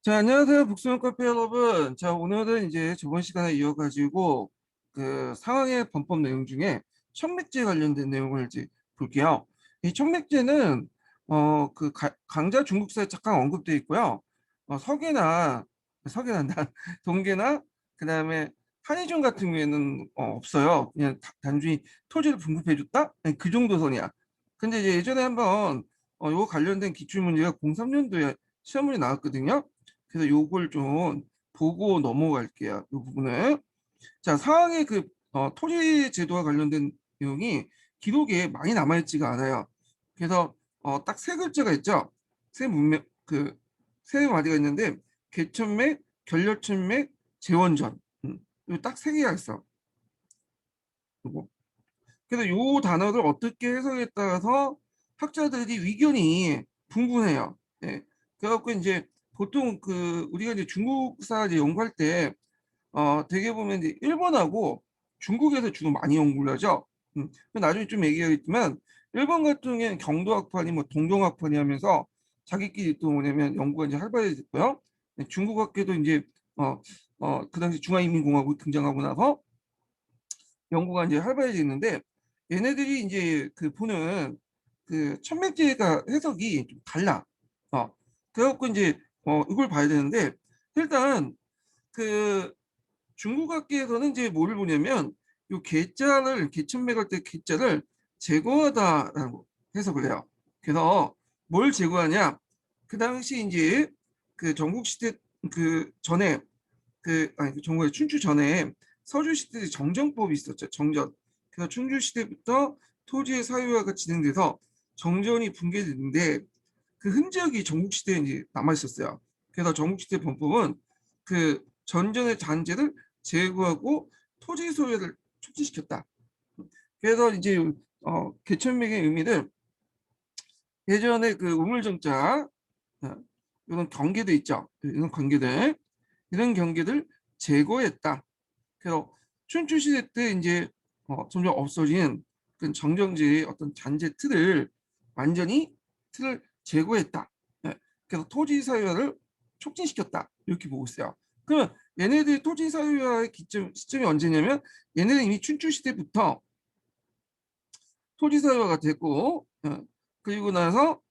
자, 안녕하세요. 북수영 카페 여러분. 자, 오늘은 이제 저번 시간에 이어가지고 그 상황의 범법 내용 중에 청맥제 관련된 내용을 이제 볼게요. 이 청맥제는 강자 중국사에 잠깐 언급되어 있고요. 서계나 동계나 그다음에 한의종 같은 경우에는 없어요. 그냥 단순히 토지를 분급해줬다? 그 정도 선이야. 근데 이제 예전에 한번 요거 관련된 기출문제가 03년도에 시험문이 나왔거든요. 그래서 요걸 좀 보고 넘어갈게요. 이 부분을. 자, 상황의 토지 제도와 관련된 내용이 기록에 많이 남아있지가 않아요. 그래서 딱 세 글자가 있죠. 세 문맥, 세 마디가 있는데 개천맥, 결렬천맥, 재원전. 딱 세 개가 있어. 요거. 그래서 요 단어를 어떻게 해석에 따라서 학자들이 의견이 분분해요. 예. 그래갖고 이제 보통 우리가 이제 중국사 이제 연구할 때 되게 보면 이제 일본하고 중국에서 주로 많이 연구를 하죠. 나중에 좀 얘기하겠지만 일본 같은 경우에는 경도학파니 뭐 동경학파니 하면서 자기끼리 또 뭐냐면 연구가 이제 활발해졌고요. 중국학계도 이제 그 당시 중화인민공화국이 등장하고 나서 연구가 이제 활발해지는데 얘네들이 이제 보는 천맥제가 해석이 좀 달라. 그래갖고 이제 이걸 봐야 되는데 일단 그 중국학계에서는 이제 뭐를 보냐면 요 개천맥할 때 개자를 제거하다라고 해석을 해요. 그래서 뭘 제거하냐? 그 당시 이제 전국 시대 전에 아니 정부의 춘추 전에 서주 시대 정전법이 있었죠. 정전. 그래서 춘추 시대부터 토지의 사유화가 진행돼서 정전이 붕괴됐는데 그 흔적이 전국 시대에 이제 남아 있었어요. 그래서 전국 시대 범법은 전전의 잔재를 제거하고 토지 소유를 촉진시켰다. 그래서 이제 개천맥의 의미를 예전에 우물정자 이런 경계도 있죠. 이런 경계들 이런 경계들 제거했다. 그래서 춘추 시대 때 이제 점점 없어진 그 정정지의 어떤 잔재 틀을 완전히 제거했다. 예. 그래서 토지 사유화를 촉진시켰다. 이렇게 보고 있어요. 그러면 얘네들이 토지 사유화의 시점이 언제냐면 얘네는 이미 춘추 시대부터 토지 사유화가 됐고 그리고 나서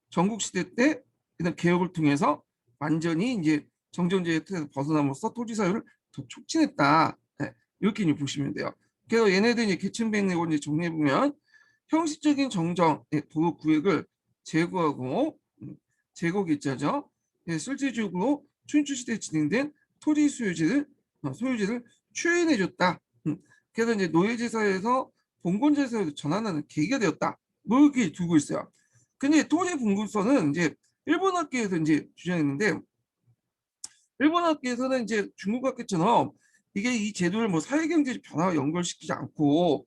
전국 시대 때 이런 개혁을 통해서 완전히 이제 정정제의 틀에서 벗어남으로써 토지 사유를 더 촉진했다. 네, 이렇게 이제 보시면 돼요. 그래서 얘네들 이제 계층백 내고 이제 정리해 보면 형식적인 정정 도로 구획을 제거하고 제거 기자죠. 실질적으로 춘추 시대에 진행된 토지 소유지를 추인해 줬다. 그래서 이제 노예제사에서 봉건제사로 전환하는 계기가 되었다. 뭐 이렇게 두고 있어요. 근데 토지 분급선은 이제 일본 학계에서 이제 주장했는데 일본 학계에서는 이제 중국 학계처럼 이게 이 제도를 뭐 사회경제 변화와 연결시키지 않고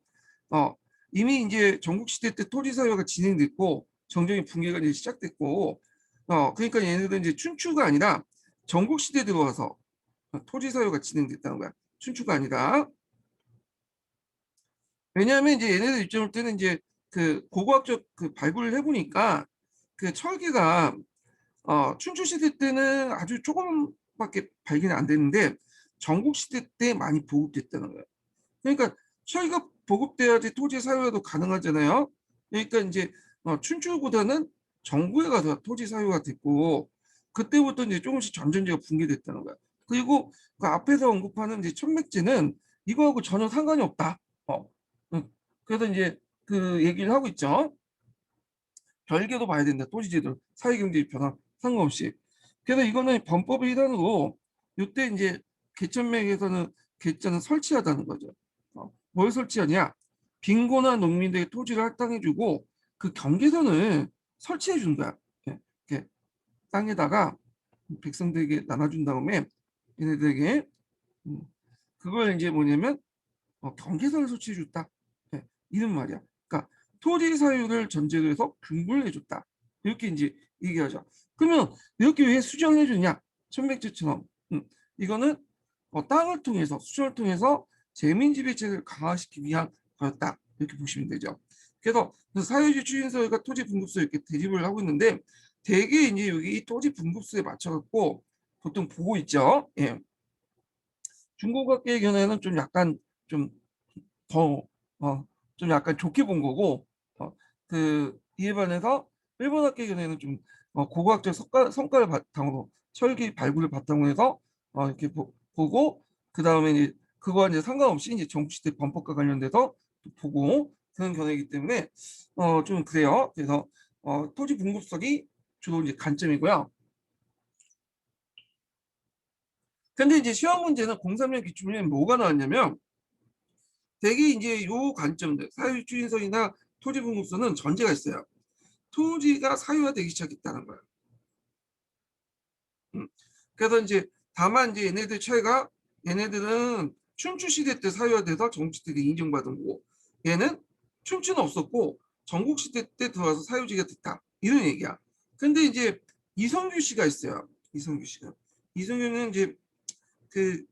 어 이미 이제 전국 시대 때 토지 사유가 진행됐고 정정의 붕괴가 이제 시작됐고 그러니까 얘네들은 이제 춘추가 아니라 전국 시대 들어와서 토지 사유가 진행됐다는 거야. 춘추가 아니다. 왜냐하면 이제 얘네들 입장을 때는 이제 고고학적 발굴을 해보니까 철기가 춘추 시대 때는 아주 조금밖에 발견이 안 됐는데 전국 시대 때 많이 보급됐다는 거예요. 그러니까 철기가 보급돼야지 토지 사유화도 가능하잖아요. 그러니까 이제 춘추보다는 정부에 가서 토지 사유가 됐고 그때부터 이제 조금씩 전전지가 붕괴됐다는 거야. 그리고 그 앞에서 언급하는 이제 천맥제는 이거하고 전혀 상관이 없다. 어. 그래서 이제 그 얘기를 하고 있죠. 별개로 봐야 된다. 토지제도, 사회경제 변화 상관없이. 그래서 이거는 범법의 일환으로 이때 이제 개천맥에서는 개천은 설치하다는 거죠. 뭘 설치하냐? 빈곤한 농민들의 토지를 할당해주고 그 경계선을 설치해준 거야. 이렇게 땅에다가 백성들에게 나눠준 다음에 얘네들에게 음, 그걸 이제 뭐냐면 경계선을 설치해줬다. 이런 말이야. 그러니까 토지 사유를 전제로 해서 분분을 해줬다. 이렇게 이제 얘기하죠. 그러면 이렇게 왜 수정해 주냐? 천백제처럼. 이거는 땅을 통해서 수정을 통해서 재민지배체를 강화시키기 위한 거였다. 이렇게 보시면 되죠. 그래서 사유지 추진서가 토지 분급서 이렇게 대립을 하고 있는데 대개 이제 여기 이 토지 분급서에 맞춰갖고 보통 보고 있죠. 예. 중국어계의 견해는 좀 약간 좀 더 좀 약간 좋게 본 거고, 이에 반해서 일본학계 견해는 좀 고고학적 성과를 바탕으로 철기 발굴을 바탕으로 해서 이렇게 보고, 그 다음에 이제 그거와 이제 상관없이 이제 정치대 범법과 관련돼서 보고 그런 견해이기 때문에 좀 그래요. 그래서 토지 분급설이 주로 이제 관점이고요. 근데 이제 시험 문제는 03년 기출문제는 뭐가 나왔냐면, 대개 이제 요 관점들, 사유주의설이나 토지 분급설은 전제가 있어요. 토지가 사유화되기 시작했다는 거예요. 그래서 이제 다만 이제 얘네들 차이가, 얘네들은 춘추 시대 때 사유화돼서 정치들이 인정받은 거고, 얘는 춘추는 없었고 전국 시대 때 들어와서 사유지가 됐다, 이런 얘기야. 근데 이제 이성규 씨가 있어요. 이성규 씨가. 이성규는 이제 그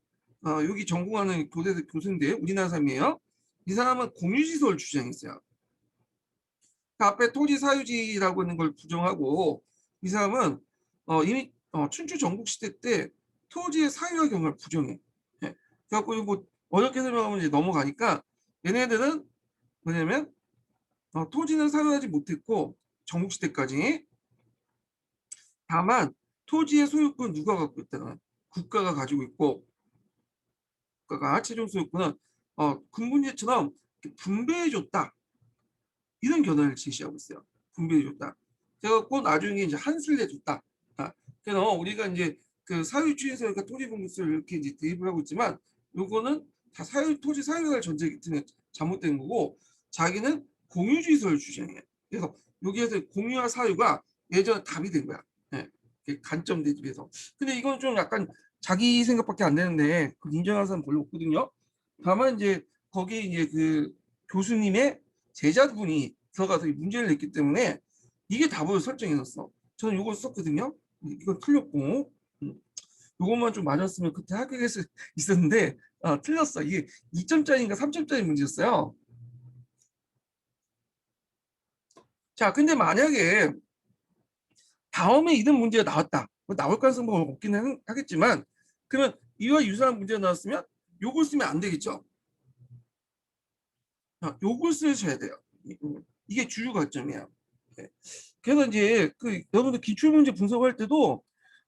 여기 전공하는 교대 교수인데 우리나라 사람이에요. 이 사람은 공유지설 주장했어요. 그 앞에 토지 사유지라고 하는 걸 부정하고, 이 사람은 이미 춘추 전국 시대 때 토지의 사유화 경우를 부정해. 예. 그래갖고 이거 뭐 어렵게 설명하면 이제 넘어가니까, 얘네들은 뭐냐면 토지는 사유하지 못했고 전국 시대까지, 다만 토지의 소유권 누가 갖고 있다는, 국가가 가지고 있고, 국가가 최종 소유권은 군분제처럼 분배해줬다, 이런 견해를 제시하고 있어요. 분배해줬다. 그래갖고 나중에 이제 한술 내줬다. 그래서 우리가 이제 그 사유주의에서 그러니까 토지 분급설을 이렇게 이제 대입을 하고 있지만, 요거는 다 토지 사유화를 전제기 때문에 잘못된 거고, 자기는 공유주의설을 주장해요. 그래서 여기에서 공유와 사유가 예전에 답이 된 거야. 예. 관점 대집에서. 근데 이건 좀 약간 자기 생각밖에 안 되는데 그 인정하는 사람 별로 없거든요. 다만 이제 거기에 이제 그 교수님의 제자분이 들어가서 문제를 냈기 때문에 이게 답을 설정해놨어. 저는 이걸 썼거든요. 이건 틀렸고, 이것만 좀 맞았으면 그때 합격할 수 있었는데 틀렸어. 이게 2점짜리인가 3점짜리 문제였어요. 자, 근데 만약에 다음에 이런 문제가 나왔다, 뭐 나올 가능성은 없기는 하겠지만, 그러면 이와 유사한 문제가 나왔으면 요걸 쓰면 안 되겠죠. 요걸 쓰셔야 돼요. 이게 주요 관점이에요. 네. 그래서 이제 그 여러분들 기출문제 분석할 때도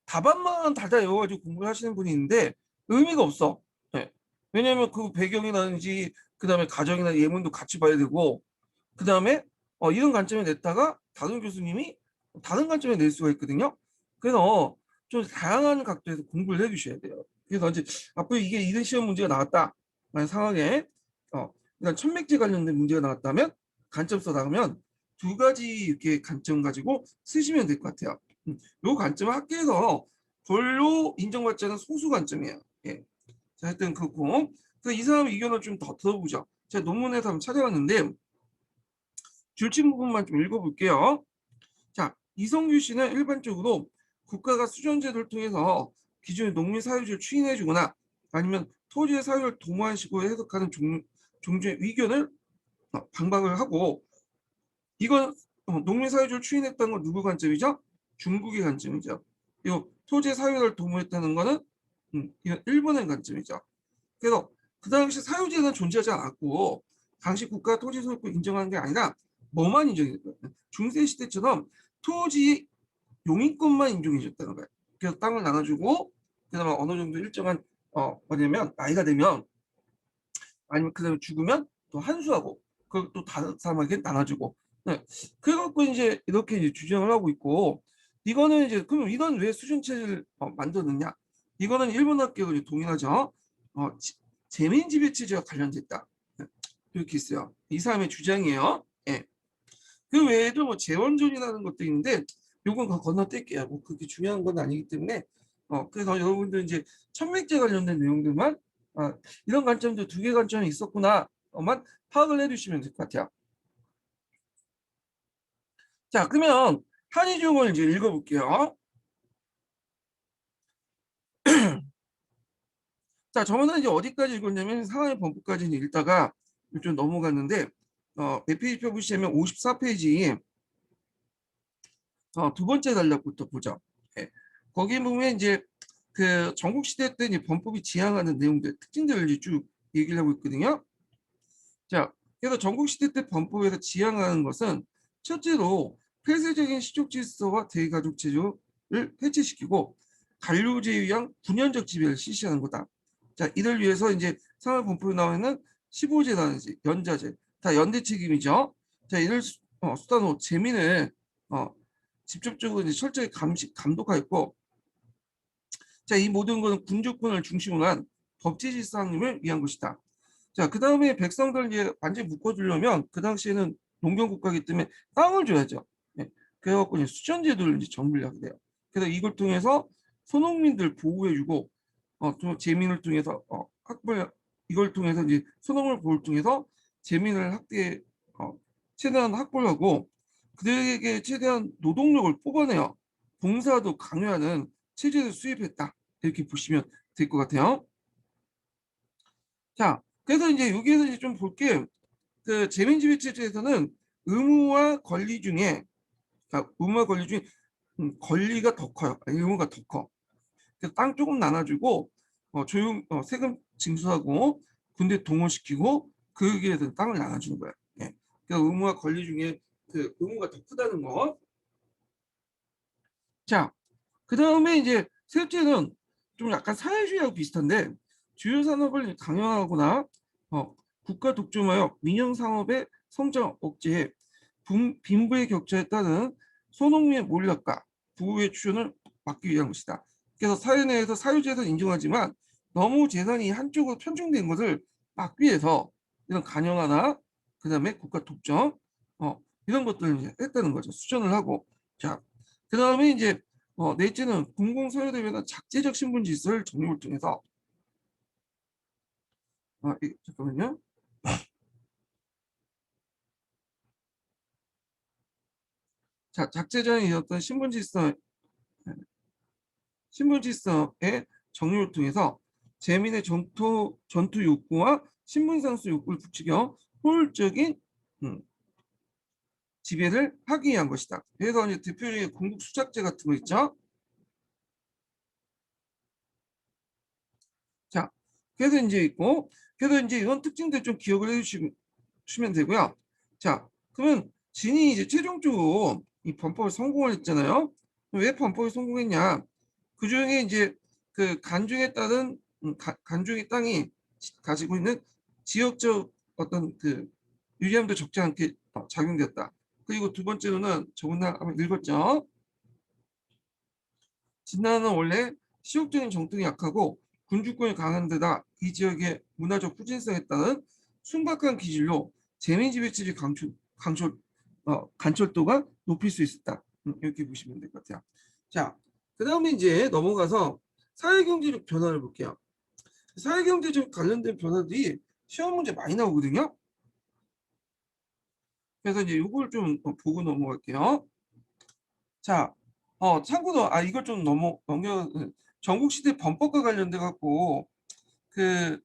답안만 달달 외워가지고 공부를 하시는 분이 있는데 의미가 없어. 네. 왜냐하면 그 배경이라든지 그 다음에 가정이나 예문도 같이 봐야 되고, 그 다음에 이런 관점에 냈다가 다른 교수님이 다른 관점에 낼 수가 있거든요. 그래서 좀 다양한 각도에서 공부를 해주셔야 돼요. 그래서 이제 앞으로 이게 이런 시험 문제가 나왔다 라는 상황에 일단 천맥제 관련된 문제가 나왔다면, 관점서 나오면 두 가지 이렇게 관점 가지고 쓰시면 될 것 같아요. 이 관점은 학계에서 별로 인정받지 않은 소수 관점이에요. 예. 자, 하여튼 그렇고, 그래서 이 사람 의견을 좀 더 들어보죠. 제가 논문에서 한번 찾아왔는데 줄친 부분만 좀 읽어볼게요. 자, 이성규 씨는 일반적으로 국가가 수정제도를 통해서 기존의 농민 사유지를 추인해주거나 아니면 토지의 사유를 도모하시고 해석하는 종주의 의견을 반박을 하고, 이건 농민 사유지를 추인했다는 건 누구 관점이죠? 중국의 관점이죠. 그리고 토지의 사유를 도모했다는 거는 이건 일본의 관점이죠. 그래서 그 당시 사유지는 존재하지 않았고, 당시 국가 토지 소유권 인정하는 게 아니라 뭐만 인정했어요? 중세 시대처럼 토지 용인권만 인정해줬다는 거예요. 그래서 땅을 나눠주고, 그다음에 어느 정도 일정한 뭐냐면 나이가 되면, 아니면 그다음에 죽으면 또 한수하고, 그걸 또 다른 사람에게 나눠주고. 네. 그래갖고 이제 이렇게 이제 주장을 하고 있고, 이거는 이제 그럼 이건 왜 수준체를 만들었느냐? 이거는 일본 학계가 동일하죠. 재민 지배 체제와 관련됐다. 네. 이렇게 있어요. 이 사람의 주장이에요. 예. 그 외에도 뭐 재원전이라는 것도 있는데 요건 건너뛸게요. 뭐 그렇게 중요한 건 아니기 때문에 그래서 여러분들 이제 천맥제 관련된 내용들만 이런 관점도 두 개 관점이 있었구나만 파악을 해주시면 될 것 같아요. 자, 그러면 한의중을 이제 읽어볼게요. 자, 저는 이제 어디까지 읽었냐면 상하이 범부까지 읽다가 좀 넘어갔는데 몇 페이지 펴보시면 54페이지 두 번째 단락부터 보죠. 예. 거기 보면 이제 그 전국 시대 때 이제 범법이 지향하는 내용들, 특징들을 이제 쭉 얘기를 하고 있거든요. 자, 그래서 전국 시대 때 범법에서 지향하는 것은 첫째로 폐쇄적인 시족 질서와 대가족 제도를 해체시키고 관료제에 의한 분열적 지배를 실시하는 거다. 자, 이를 위해서 이제 사회범법에 나와 있는 15제라든지 연자제 다 연대 책임이죠. 자, 이를 수단으로 재민을 직접적으로 이제 철저히 감독하였고, 자, 이 모든 것은 군주권을 중심으로 한 법제 질서 확립을 위한 것이다. 자, 그 다음에 백성들 이제 완전히 묶어주려면 그 당시에는 농경국가이기 때문에 땅을 줘야죠. 네. 그래갖고 이제 수전제도를 이제 정비를 하게 돼요. 그래서 이걸 통해서 소농민들 보호해주고, 또 재민을 통해서 학벌 이걸 통해서 이제 소농을 보호를 통해서 재민을 최대한 확보하고 그들에게 최대한 노동력을 뽑아내요. 봉사도 강요하는 체제를 수입했다. 이렇게 보시면 될 것 같아요. 자, 그래서 이제 여기에서 이제 좀 볼게. 그 재민지배 체제에서는 의무와 권리 중에, 의무와 권리 중에 권리가 더 커요. 의무가 더 커. 그래서 땅 조금 나눠주고 세금 징수하고 군대 동원시키고 그에 대해서 땅을 나눠주는 거야. 예. 그래서 의무와 권리 중에 그 의무가 더 크다는 거. 자, 그 다음에 이제 셋째는 좀 약간 사회주의하고 비슷한데 주요 산업을 강요하거나 국가 독점하여 민영 산업의 성장 억제에 빈부의 격차에 따른 소농민의 몰락과 부의 추존을 막기 위한 것이다. 그래서 사회 내에서 사유재산 인정하지만 너무 재산이 한쪽으로 편중된 것을 막기 위해서 이런 간영화나 그다음에 국가 독점 이런 것들을 이제 했다는 거죠. 수정을 하고. 자, 그다음에 이제 넷째는 공공소유대회나 작재적 신분 질서를 정립을 통해서 잠깐만요. 자, 작재전이 어떤 신분 질서의 정립을 통해서 재민의 전투 욕구와 신분 상수 욕구를 부추겨 효율적인 지배를 하기 위한 것이다. 그래서 이제 대표적인 공국 수작제 같은 거 있죠. 자, 그래서 이제 있고, 그래서 이제 이런 특징들 좀 기억을 해주시면 되고요. 자, 그러면 진이 이제 최종적으로 이 범법을 성공을 했잖아요. 왜 범법에 성공했냐? 그 중에 이제 그 간중에 따른 간중의 땅이 가지고 있는 지역적 어떤 그 유리함도 적지 않게 작용됐다. 그리고 두 번째로는 저번에 한번 읽었죠. 진나는 원래 시욕적인 정통이 약하고 군주권이 강한 데다 이 지역의 문화적 후진성에 따른 순박한 기질로 재민지배체의 간철도가 높일 수 있었다. 이렇게 보시면 될 것 같아요. 자, 그 다음에 이제 넘어가서 사회경제적 변화를 볼게요. 사회경제적 관련된 변화들이 시험 문제 많이 나오거든요. 그래서 이제 이걸 좀 보고 넘어갈게요. 자, 참고로 이걸 좀 전국시대 범법과 관련돼 갖고 그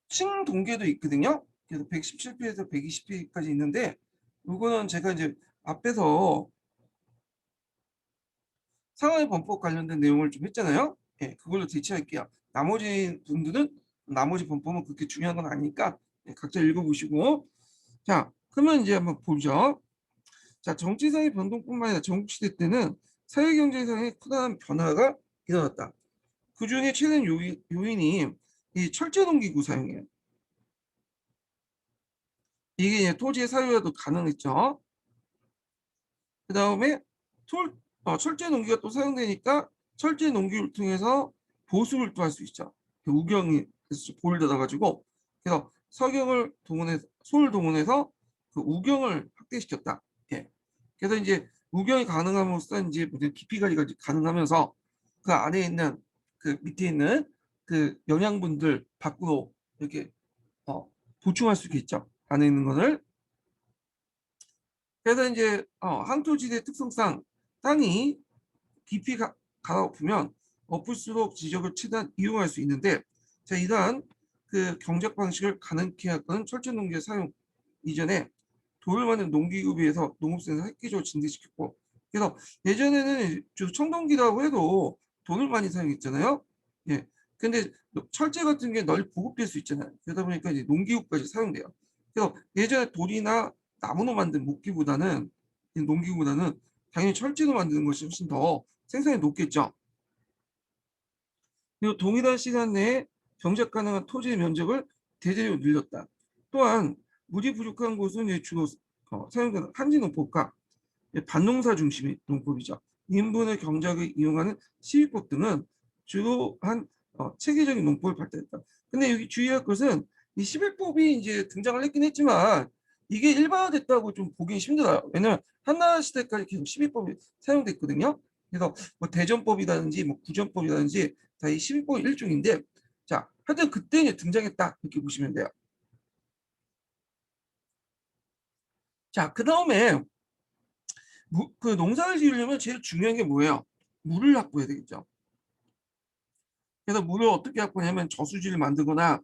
칭동계도 있거든요. 그래서 117페이지에서 120페이지까지 있는데 이거는 제가 이제 앞에서 상하이범법 관련된 내용을 좀 했잖아요. 예, 그걸로 대체할게요. 나머지 범법은 그렇게 중요한 건 아니니까 각자 읽어보시고. 자, 그러면 이제 한번 보죠. 자, 정치상의 변동뿐만 아니라 전국시대 때는 사회경제상의 커다란 변화가 일어났다. 그 중에 최대 요인이 이 철제농기구 사용이에요. 이게 이제 토지의 사유화도 가능했죠. 그 다음에 철제농기가 또 사용되니까 철제농기를 통해서 보수를 또 할 수 있죠. 우경이 볼을 닫아가지고 그래서 소를 동원해서 그 우경을 확대시켰다. 예. 그래서 이제 우경이 가능함으로써 이제 깊이 관리가 가능하면서 그 안에 있는 그 밑에 있는 그 영양분들 밖으로 이렇게 보충할 수 있겠죠. 안에 있는 것을. 그래서 이제 항토지대 특성상 땅이 깊이 가다 보면 엎을수록 지적을 최대한 이용할 수 있는데, 자, 이러한 그 경작 방식을 가능케 하는 철저농기 사용 이전에 돌을 만든 농기구에 비해서 농업센서 획기적으로 증대시켰고, 그래서 예전에는 청동기라고 해도 돈을 많이 사용했잖아요. 예. 근데 철제 같은 게 널리 보급될 수 있잖아요. 그러다 보니까 이제 농기구까지 사용돼요. 그래서 예전에 돌이나 나무로 만든 목기보다는 이 농기구보다는 당연히 철제로 만드는 것이 훨씬 더 생산이 높겠죠. 그리고 동일한 시간 내에 경작 가능한 토지의 면적을 대대로 늘렸다. 또한 물이 부족한 곳은 이제 주로 사용되는 한지 농법과 반농사 중심의 농법이죠. 인분의 경작을 이용하는 시위법 등은 주로 한 체계적인 농법을 발달했다. 근데 여기 주의할 것은 이 시비법이 이제 등장을 했긴 했지만 이게 일반화됐다고 좀 보기 힘들어요. 왜냐면 한나라 시대까지 계속 시비법이 사용됐거든요. 그래서 뭐 대전법이라든지 뭐 구전법이라든지 다 이 시비법 일종인데, 자, 하여튼 그때 이제 등장했다 이렇게 보시면 돼요. 자, 그 다음에 그 농사를 지으려면 제일 중요한 게 뭐예요? 물을 확보해야 되겠죠. 그래서 물을 어떻게 확보하냐면 저수지를 만들거나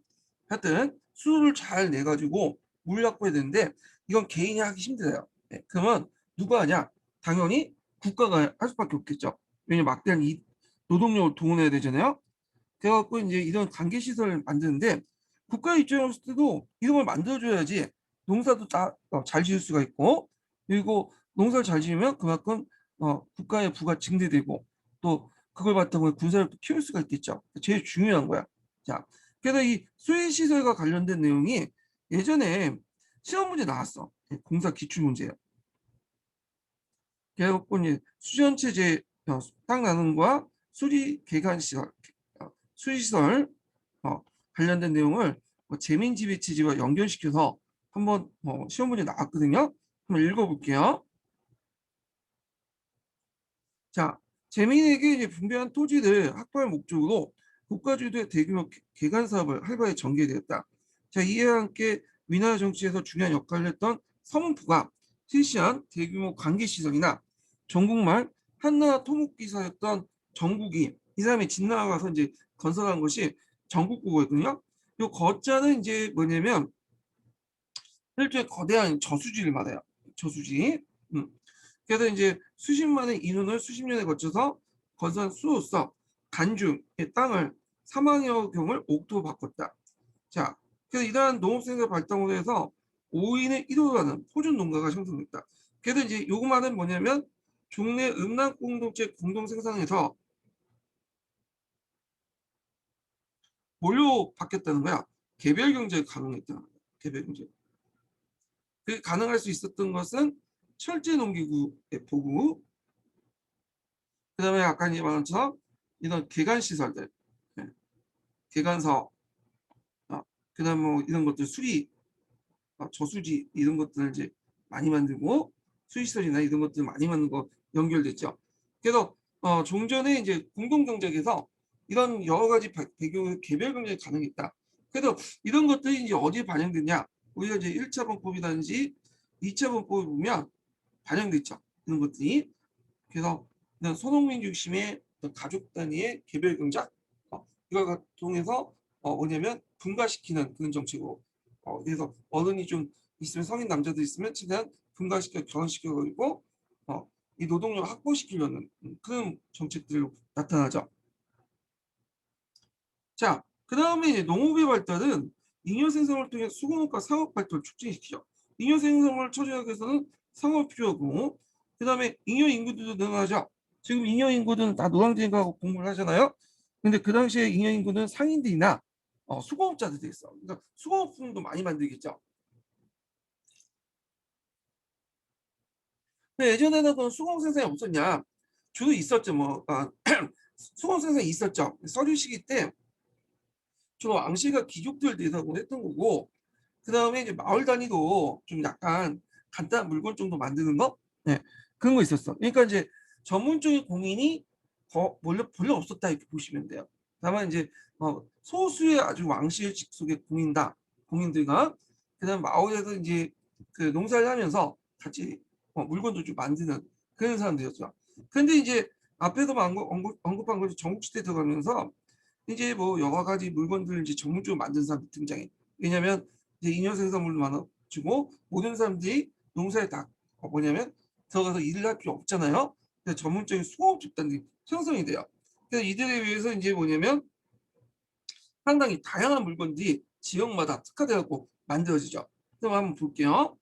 하여튼 수를 잘 내가지고 물 확보해야 되는데 이건 개인이 하기 힘들어요. 네, 그러면 누가 하냐? 당연히 국가가 할 수밖에 없겠죠. 왜냐면 막대한 이 노동력을 동원해야 되잖아요. 그래갖고 이제 이런 관계 시설을 만드는데 국가 입장에서 때도 이런 걸 만들어줘야지 농사도 잘 지을 수가 있고, 그리고 농사를 잘 지으면 그만큼 국가의 부가 증대되고 또 그걸 바탕으로 군사력도 키울 수가 있겠죠. 제일 중요한 거야. 자, 그래서 이 수해 시설과 관련된 내용이 예전에 시험 문제 나왔어. 공사 기출 문제예요. 그래갖고 이제 수전 체제 땅 나눔과 수리 개간 시설, 수리 시설 관련된 내용을 재민지배체제와 연결시켜서 한번 시험 문제 나왔거든요. 한번 읽어볼게요. 자, 재민에게 이제 분배한 토지를 확보할 목적으로 국가주도의 대규모 개간 사업을 활발히 전개되었다. 자, 이와 함께 위나라 정치에서 중요한 역할을 했던 서문부가 실시한 대규모 관계시설이나 전국말 한나라 토목기사였던 정국이 이 사람이 진나라 가서 이제 건설한 것이 전국국어였거든요. 이 거자는 이제 뭐냐면 일종의 거대한 저수지를 말해요. 저수지. 음. 그래서 이제 수십만의 인원을 수십 년에 거쳐서 건설한 수로서 간중의 땅을 3만여 경을 옥토로 바꿨다. 자, 그래서 이러한 농업생산 발달으로 해서 5인의 1호라는 포준 농가가 형성됐다. 그래서 이제 요거만은 뭐냐면 종래 음란 공동체 공동 생산에서 뭘로 바뀌었다는 거야? 개별 경제가 가능했다는 거야. 개별 경제. 그 가능할 수 있었던 것은 철제 농기구의 보급, 그다음에 아까 이제 말한 것처럼 이런 개간 시설들, 예, 개간 사업, 그다음 뭐 이런 것들 수리, 저수지 이런 것들을 이제 많이 만들고 수리 시설이나 이런 것들 많이 만든 거 연결됐죠. 그래서 종전에 이제 공동 경작에서 이런 여러 가지 배경 개별 경작이 가능했다. 그래서 이런 것들이 이제 어디에 반영됐냐? 우리가 이제 1차 범법이라든지 2차 범법을 보면 반영됐죠. 이런 것들이. 그래서 손흥민 중심의 가족 단위의 개별 경작, 이걸 통해서 뭐냐면 분가시키는 그런 정책으로, 그래서 어른이 좀 있으면 성인 남자들 있으면 최대한 분가시켜 결혼시켜 가지고 이 노동력 확보시키려는 그런 정책들로 나타나죠. 자, 그 다음에 이제 농업의 발달은 잉여 생성을 통해 수공업과 상업 발달을 촉진시키죠. 잉여 생성을 처리하기 위해서는 상업이 필요하고, 그 다음에 잉여 인구들도 늘어나죠. 지금 잉여 인구들은 다 노량진가고 공부를 하잖아요. 근데 그 당시에 잉여 인구는 상인들이나 수공업자들이 있어. 그러니까 수공업품도 많이 만들겠죠. 근데 예전에는 그 수공 생산이 없었냐? 주로 있었죠. 뭐 수공 생산이 있었죠. 서류 시기 때 주로 왕실과 귀족들 대상으로 했던 거고, 그 다음에 이제 마을 단위로 좀 약간 간단한 물건 정도 만드는 거? 네, 그런 거 있었어. 그러니까 이제 전문적인 공인이 별로 없었다 이렇게 보시면 돼요. 다만 이제 소수의 아주 왕실 직속의 공인들과 그다음 마을에서 이제 그 농사를 하면서 같이 물건도 좀 만드는 그런 사람들이었죠. 근데 이제 앞에서 언급한 것이 전국시대 들어가면서 이제 뭐 여러 가지 물건들을 이제 전문적으로 만드는 사람들이 등장해. 왜냐면 이제 인연 생산물도 많아지고 모든 사람들이 농사에 다 뭐냐면 들어가서 일을 할 필요 없잖아요. 그래서 전문적인 수공업 집단이 형성이 돼요. 그래서 이들에 의해서 이제 뭐냐면 상당히 다양한 물건들이 지역마다 특화돼 갖고 만들어지죠. 그럼 한번 볼게요.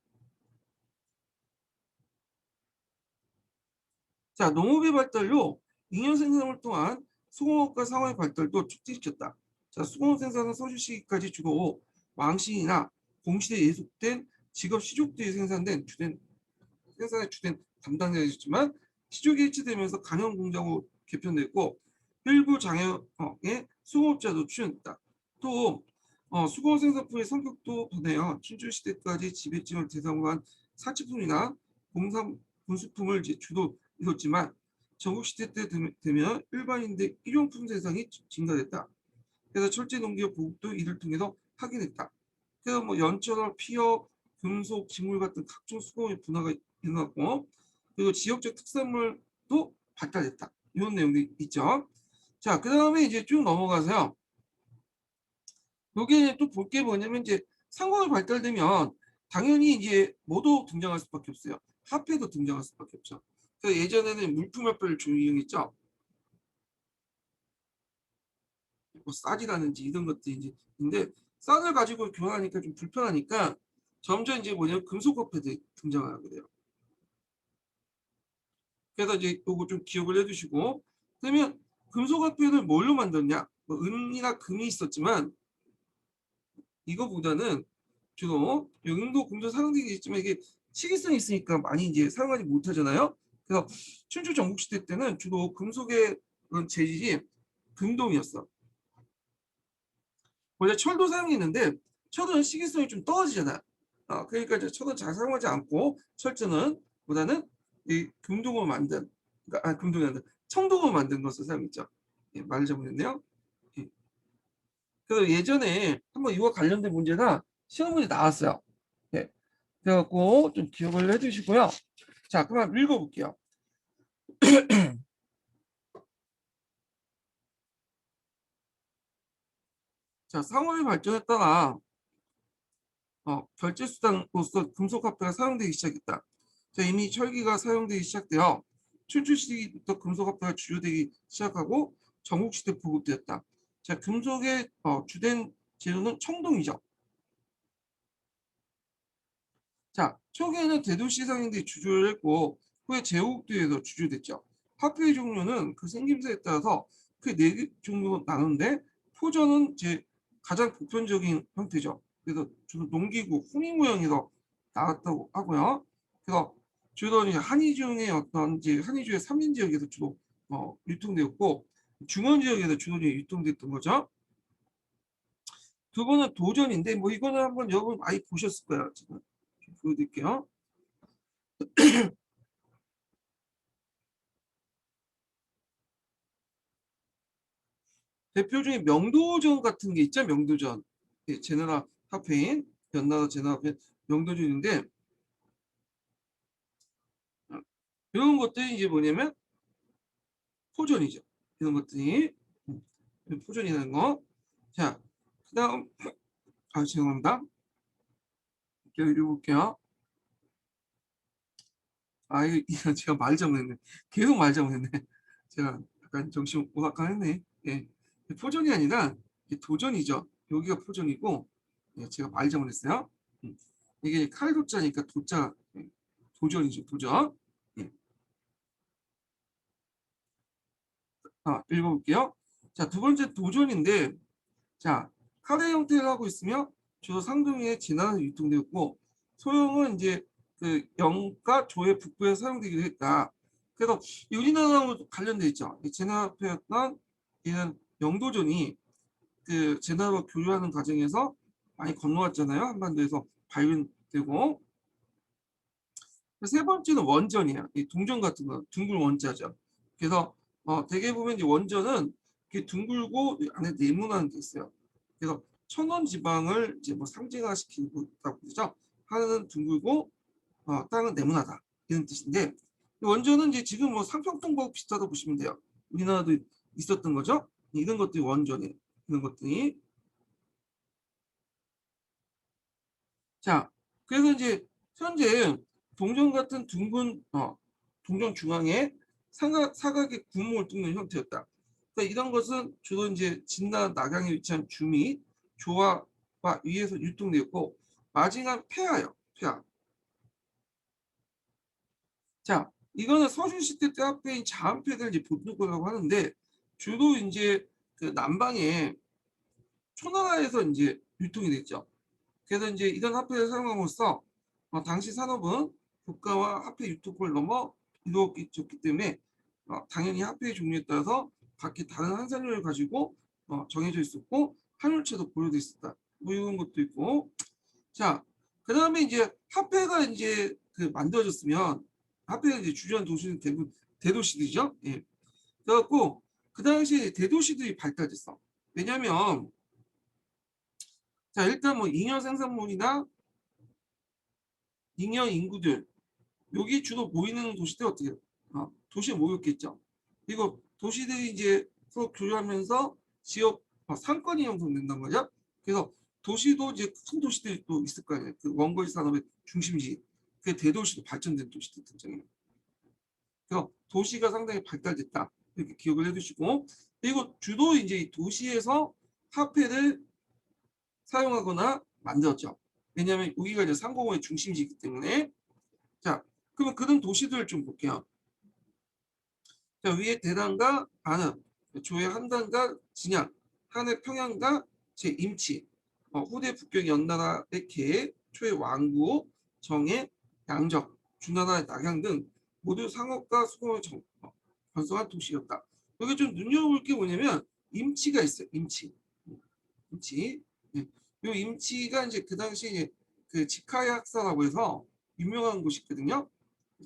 자, 농업의 발달로 잉여 생산을 통한 수공업과 상호의 발달도 촉진시켰다. 자, 수공업 생산은 서주 시기까지 주로 왕실이나 공실에 예속된 직업 시족들이 생산의 주된 담당자였지만 시족이 해체되면서 간형 공장으로 개편됐고 일부 장애의 수공업자도 출현했다. 또 수공업 생산품의 성격도 변해요. 춘추 시대까지 지배층을 대상으로 한 사치품이나 공산 군수품을 이제 주로 이뤘지만 전국시대 때 되면 일반인들 일용품 생산이 증가됐다. 그래서 철제 농기업 보급도 이를 통해서 확인했다. 그래서 뭐 연철, 피어, 금속, 직물 같은 각종 수공의 분화가 일어났고 그리고 지역적 특산물도 발달했다. 이런 내용이 있죠. 자, 그 다음에 이제 쭉 넘어가서요. 여기에 또 볼 게 뭐냐면 이제 상공이 발달되면 당연히 이제 뭐도 등장할 수밖에 없어요. 화폐도 등장할 수밖에 없죠. 그래서 예전에는 물품화폐를 주로 이용했죠. 뭐 쌀이라든지 이런 것들이 이제 있는데 쌀을 가지고 교환하니까 좀 불편하니까 점점 이제 뭐냐면 금속화폐들이 등장하게 돼요. 그래서 이제 요거 좀 기억을 해두시고 그러면 금속화폐를 뭘로 만들었냐? 뭐 은이나 금이 있었지만 이거보다는 주로 용도 금도 사용되긴 있지만 이게 시기성이 있으니까 많이 이제 사용하지 못하잖아요. 그래서 춘추 전국시대 때는 주로 금속의 그런 재질이 금동이었어. 원래 철도 사용했는데 철은 시기성이 좀 떨어지잖아. 그러니까 이제 철은 잘 사용하지 않고 철제는 보다는 이 금동으로 만든 그러니까 금동이 아니라 청동으로 만든 것을 사용했죠. 예, 말을 잘못했네요. 예. 그래서 예전에 한번 이와 관련된 문제가 시험 문제 나왔어요. 예. 그래갖고 좀 기억을 해두시고요. 자, 그럼 읽어볼게요. 자, 상호의 발전에 따라 결제 수단으로서 금속화폐가 사용되기 시작했다. 자, 이미 철기가 사용되기 시작되어 춘추 시기부터 금속화폐가 주요되기 시작하고 전국시대 보급되었다. 자, 금속의 주된 재료는 청동이죠. 자, 초기에는 대도시 상인들이 주조를 했고 후에 제국도에서 주조됐죠. 화폐의 종류는 그 생김새에 따라서 그 네 종류로 나누는데 포전은 제 가장 보편적인 형태죠. 그래서 주로 농기구, 호미 모양에서 나왔다고 하고요. 그래서 주로 이제 한의중의 어떤 이제 한의주의 삼인 지역에서 주로 유통되었고 중원 지역에서 주로 유통됐던 거죠. 두 번은 도전인데 뭐 이거는 한번 여러분 많이 보셨을 거예요. 제가 좀 보여드릴게요. 대표 중에 명도전 같은 게 있죠. 명도전. 예, 제너럴 카페인, 연나다 제너럴 카페인, 명도전인데 이런 것들이 이제 뭐냐면 포전이죠. 이런 것들이 포전이라는 거. 자, 그다음 죄송합니다. 읽어볼게요. 이거 제가 말 잘못했네. 계속 말 잘못했네. 제가 약간 정신 오락가했네. 예, 포전이 아니라 도전이죠. 여기가 포전이고 예, 제가 말 잘못했어요. 이게 칼도자니까 도자 예, 도전이죠. 도전. 예. 읽어볼게요. 자, 두 번째 도전인데 자, 카레 형태를 하고 있으며 주로 상등에 진화는 유통되었고 소형은 이제 그 영과 조의 북부에 사용되기도 했다. 그래서 우리나라하고 관련돼 있죠. 제나페였던 이는 영도전이 그 제나로 교류하는 과정에서 많이 건너왔잖아요. 한반도에서 발견되고 세 번째는 원전이야. 이 동전 같은 거 둥글 원자죠. 그래서 대개 보면 이제 원전은 이렇게 둥글고 안에 네모난 게 있어요. 그래서 천원 지방을 이제 뭐 상징화시키고 있다고 그러죠. 하늘은 둥글고 땅은 네모나다 이런 뜻인데 원전은 이제 지금 뭐 상평통과 비슷하다고 보시면 돼요. 우리나라도 있었던 거죠. 이런 것들이 원전이에요. 이런 것들이 자, 그래서 이제 현재 동전 같은 둥근 동전 중앙에 사각의 구멍을 뚫는 형태였다. 그러니까 이런 것은 주로 이제 진나 낙양에 위치한 주 및 조화와 위에서 유통되었고 마징한 폐하요. 폐하. 자, 이거는 서술시대 때 합해인 자한패를 이제 보통거라고 하는데 주로 이제 그 남방에 초나라에서 이제 유통이 됐죠. 그래서 이제 이런 화폐를 사용함으로써 당시 산업은 국가와 화폐 유통권을 넘어 이루어졌기 때문에 당연히 화폐의 종류에 따라서 각기 다른 환산율을 가지고 정해져 있었고 환율체도 보유돼 있었다. 뭐 이런 것도 있고. 자, 그 다음에 이제 화폐가 이제 그 만들어졌으면 화폐가 이제 주요한 도시는 대부분 대도시들이죠. 예. 그래갖고 그 당시에 대도시들이 발달됐어. 왜냐면 자 일단 뭐 잉여 생산물이나 잉여 인구들 여기 주로 모이는 도시들 어떻게 도시에 모였겠죠. 그리고 도시들이 이제 서로 교류하면서 지역 상권이 형성된단 말이야. 그래서 도시도 이제 큰 도시들이 또 있을 거 아니에요. 그 원거리 산업의 중심지. 그 대도시도 발전된 도시들 특징이에요. 그래서 도시가 상당히 발달됐다. 이렇게 기억을 해두시고 그리고 주로 이제 이 도시에서 화폐를 사용하거나 만들었죠. 왜냐하면 여기가 이제 상공의 중심지이기 때문에. 자, 그러면 그런 도시들을 좀 볼게요. 자, 위에 대단과 안흥, 조의 한단과 진양, 한의 평양과 제 임치, 후대 북경 연나라의 개, 초의 왕구, 정의 양적, 주나라의 낙양 등 모두 상업과 수공을 번성한 도시였다. 여기 좀 눈여겨볼 게 뭐냐면 임치가 있어요. 임치. 임치. 예. 요 임치가 이제 그 당시 그 지카야 학사라고 해서 유명한 곳이 있거든요.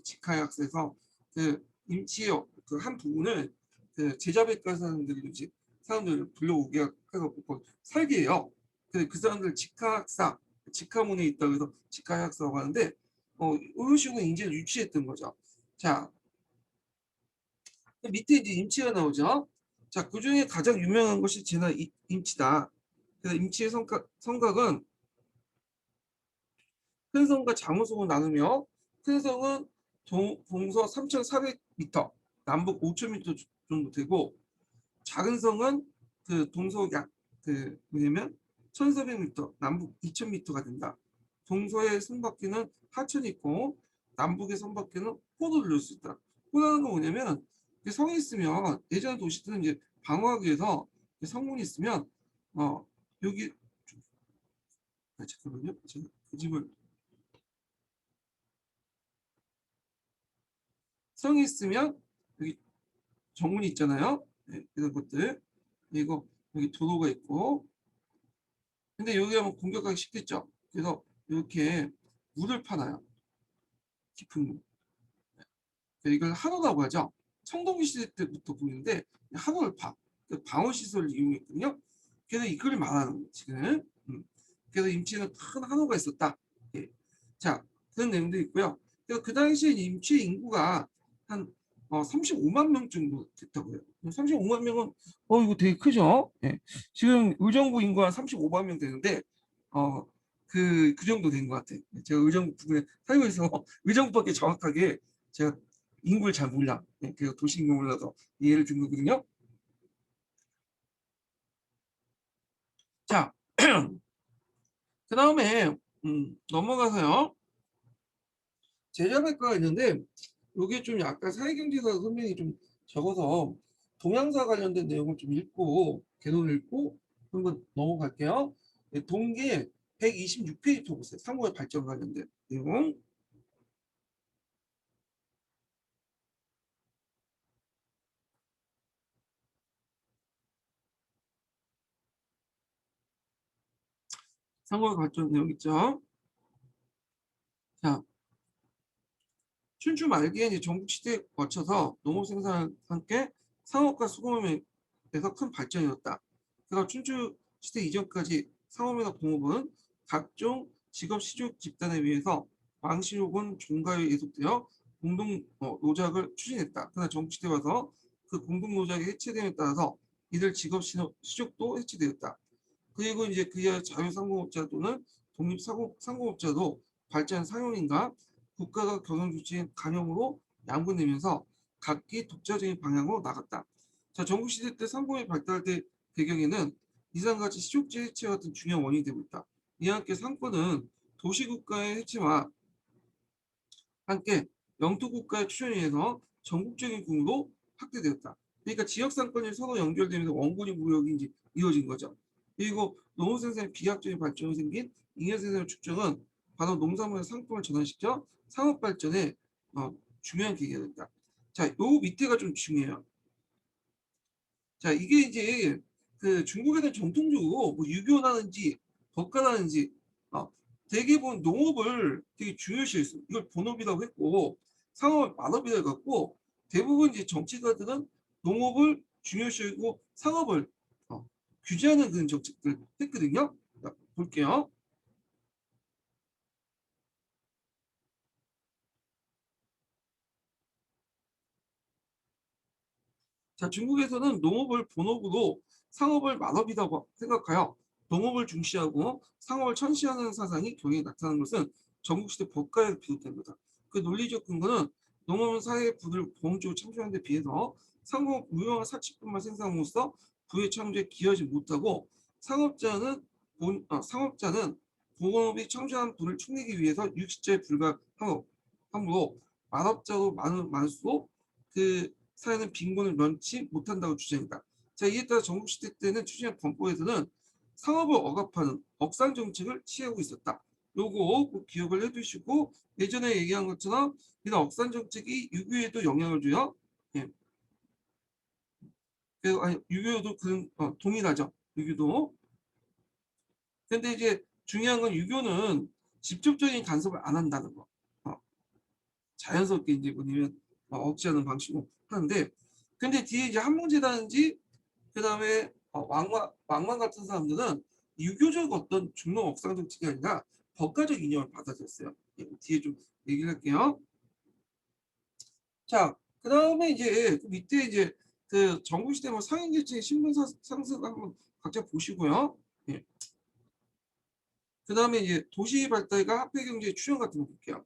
지카야 학사에서 그 임치의 그 한 부분을 그 제자백과 사람들이 이제 사람들을 불러오게 하고 살게 해요. 그 사람들 지카 학사, 지카문에 있다고 해서 지카야 학사라고 하는데 이런 식으로 인재를 유치했던 거죠. 자, 밑에 이제 임치가 나오죠. 자, 그 중에 가장 유명한 것이 제나 임치다. 그래서 임치의 성각은 큰 성과 장우성을 나누며 큰 성은 동서 3,400m, 남북 5,000m 정도 되고 작은 성은 그 동서 약그 뭐냐면 1,400m, 남북 2,000m가 된다. 동서의 섬밖에는 하천이 있고 남북의 섬밖에는 호도를 넣을 수 있다. 호라는 건 뭐냐면 성이 있으면 예전 도시들은 이제 방어하기 위해서 성문이 있으면 여기 잠깐만요. 제가 그 집을 성이 있으면 여기 정문이 있잖아요. 네, 이런 것들. 그리고 여기 도로가 있고. 근데 여기 하면 공격하기 쉽겠죠. 그래서 이렇게 물을 파놔요. 깊은 물. 이걸 한호라고 하죠. 청동기 시대 때부터 보이는데 한호를 파. 방어 시설을 이용했거든요. 그래서 이걸 말하는 거예요, 지금. 그래서 임치에는 큰 한호가 있었다. 예. 자, 그런 내용도 있고요. 그래서 그 당시에 임치의 인구가 한 35만 명 정도 됐다고 해요. 35만 명은 이거 되게 크죠? 예. 지금 의정부 인구가 한 35만 명 되는데 그 정도 된 것 같아요. 제가 의정부 부근에 살고 있어 의정부밖에 정확하게 제가 인구를 잘 몰라. 예, 그래서 도시 인구 몰라서 이해를 든 거거든요. 자, 그 다음에 넘어가서요. 제자백과가 있는데 이게 좀 약간 사회경제사 선생님이 좀 적어서 동양사 관련된 내용을 좀 읽고 개론을 읽고 한번 넘어갈게요. 네, 동계 126페이지 보세요. 상호의 발전 관련된 내용. 상호의 발전 내용 있죠. 자, 춘추 말기에 이제 전국시대에 거쳐서 농업 생산과 함께 상업과 수공업에서 큰 발전이었다. 그래서 춘추 시대 이전까지 상업이나 공업은 각종 직업 시족 집단에 의해서 왕실 혹은 종가에 예속되어 공동 노작을 추진했다. 그러나 전국시대에 와서 그 공동 노작이 해체됨에 따라서 이들 직업 시족도 해체되었다. 그리고 이제 그의 자유상공업자 또는 독립상공업자도 발전 상용인가 국가가 경영 주체인 간형으로 양분되면서 각기 독자적인 방향으로 나갔다. 자, 전국시대 때 상공이 발달할 때 배경에는 이상과 같이 시족지 해체 같은 중요한 원인이 되고 있다. 이와 함께 상권은 도시국가의 해체와 함께 영토국가의 출현에 의해서 전국적인 공으로 확대되었다. 그러니까 지역 상권이 서로 연결되면서 원거리 무역이 이제 이어진 거죠. 그리고 농업 생산의 비약적인 발전이 생긴 잉여 생산의 축적은 바로 농산물의 상품을 전환시켜 상업 발전에 중요한 계기가 됐다. 자, 요 밑에가 좀 중요해요. 자, 이게 이제 그 중국에는 전통적으로 뭐 유교라든지 법가라든지 어, 대개본 농업을 되게 중요시했어요. 이걸 본업이라고 했고 상업을 만업이라고 했고 대부분 이제 정치가들은 농업을 중요시하고 상업을 규제하는 그런 정책들 했거든요. 자, 볼게요. 자, 중국에서는 농업을 본업으로 상업을 만업이라고 생각하여 농업을 중시하고 상업을 천시하는 사상이 경에 나타난 것은 전국시대 법가에서 비롯된 거다. 그 논리적 근거는 농업은 사회의 부를 보험적으로 창출하는 데 비해서 상업 무용한 사치품만 생산함으로써 부의 창조에 기여하지 못하고 상업자는 본업이 창조한 부를 축내기 위해서 육식자에 불과하므로 만업자로 많을수록 그 사회는 빈곤을 면치 못한다고 주장했다. 자, 이에 따라 전국시대 때는 추진한 범법에서는 상업을 억압하는 억상 정책을 취하고 있었다. 요거 꼭 기억을 해두시고 예전에 얘기한 것처럼 이런 억상 정책이 유교에도 영향을 줘요. 예. 아니, 유교도 동일하죠. 유교도. 근데 이제 중요한 건 유교는 직접적인 간섭을 안 한다는 거. 어, 자연스럽게 이제 뭐냐면 억제하는 방식으로 하는데 근데 뒤에 이제 한문제라든지 그다음에 왕만 같은 사람들은 유교적 어떤 중농 억상 정책이 아니라 법가적 이념을 받아들였어요. 예, 뒤에 좀 얘기를 할게요. 자, 그다음에 이제 그 밑에 이제 그 전국시대 뭐 상인계층의 신분 상승 한번 각자 보시고요. 예. 그다음에 이제 도시 발달과 화폐 경제의 출현 같은 거 볼게요.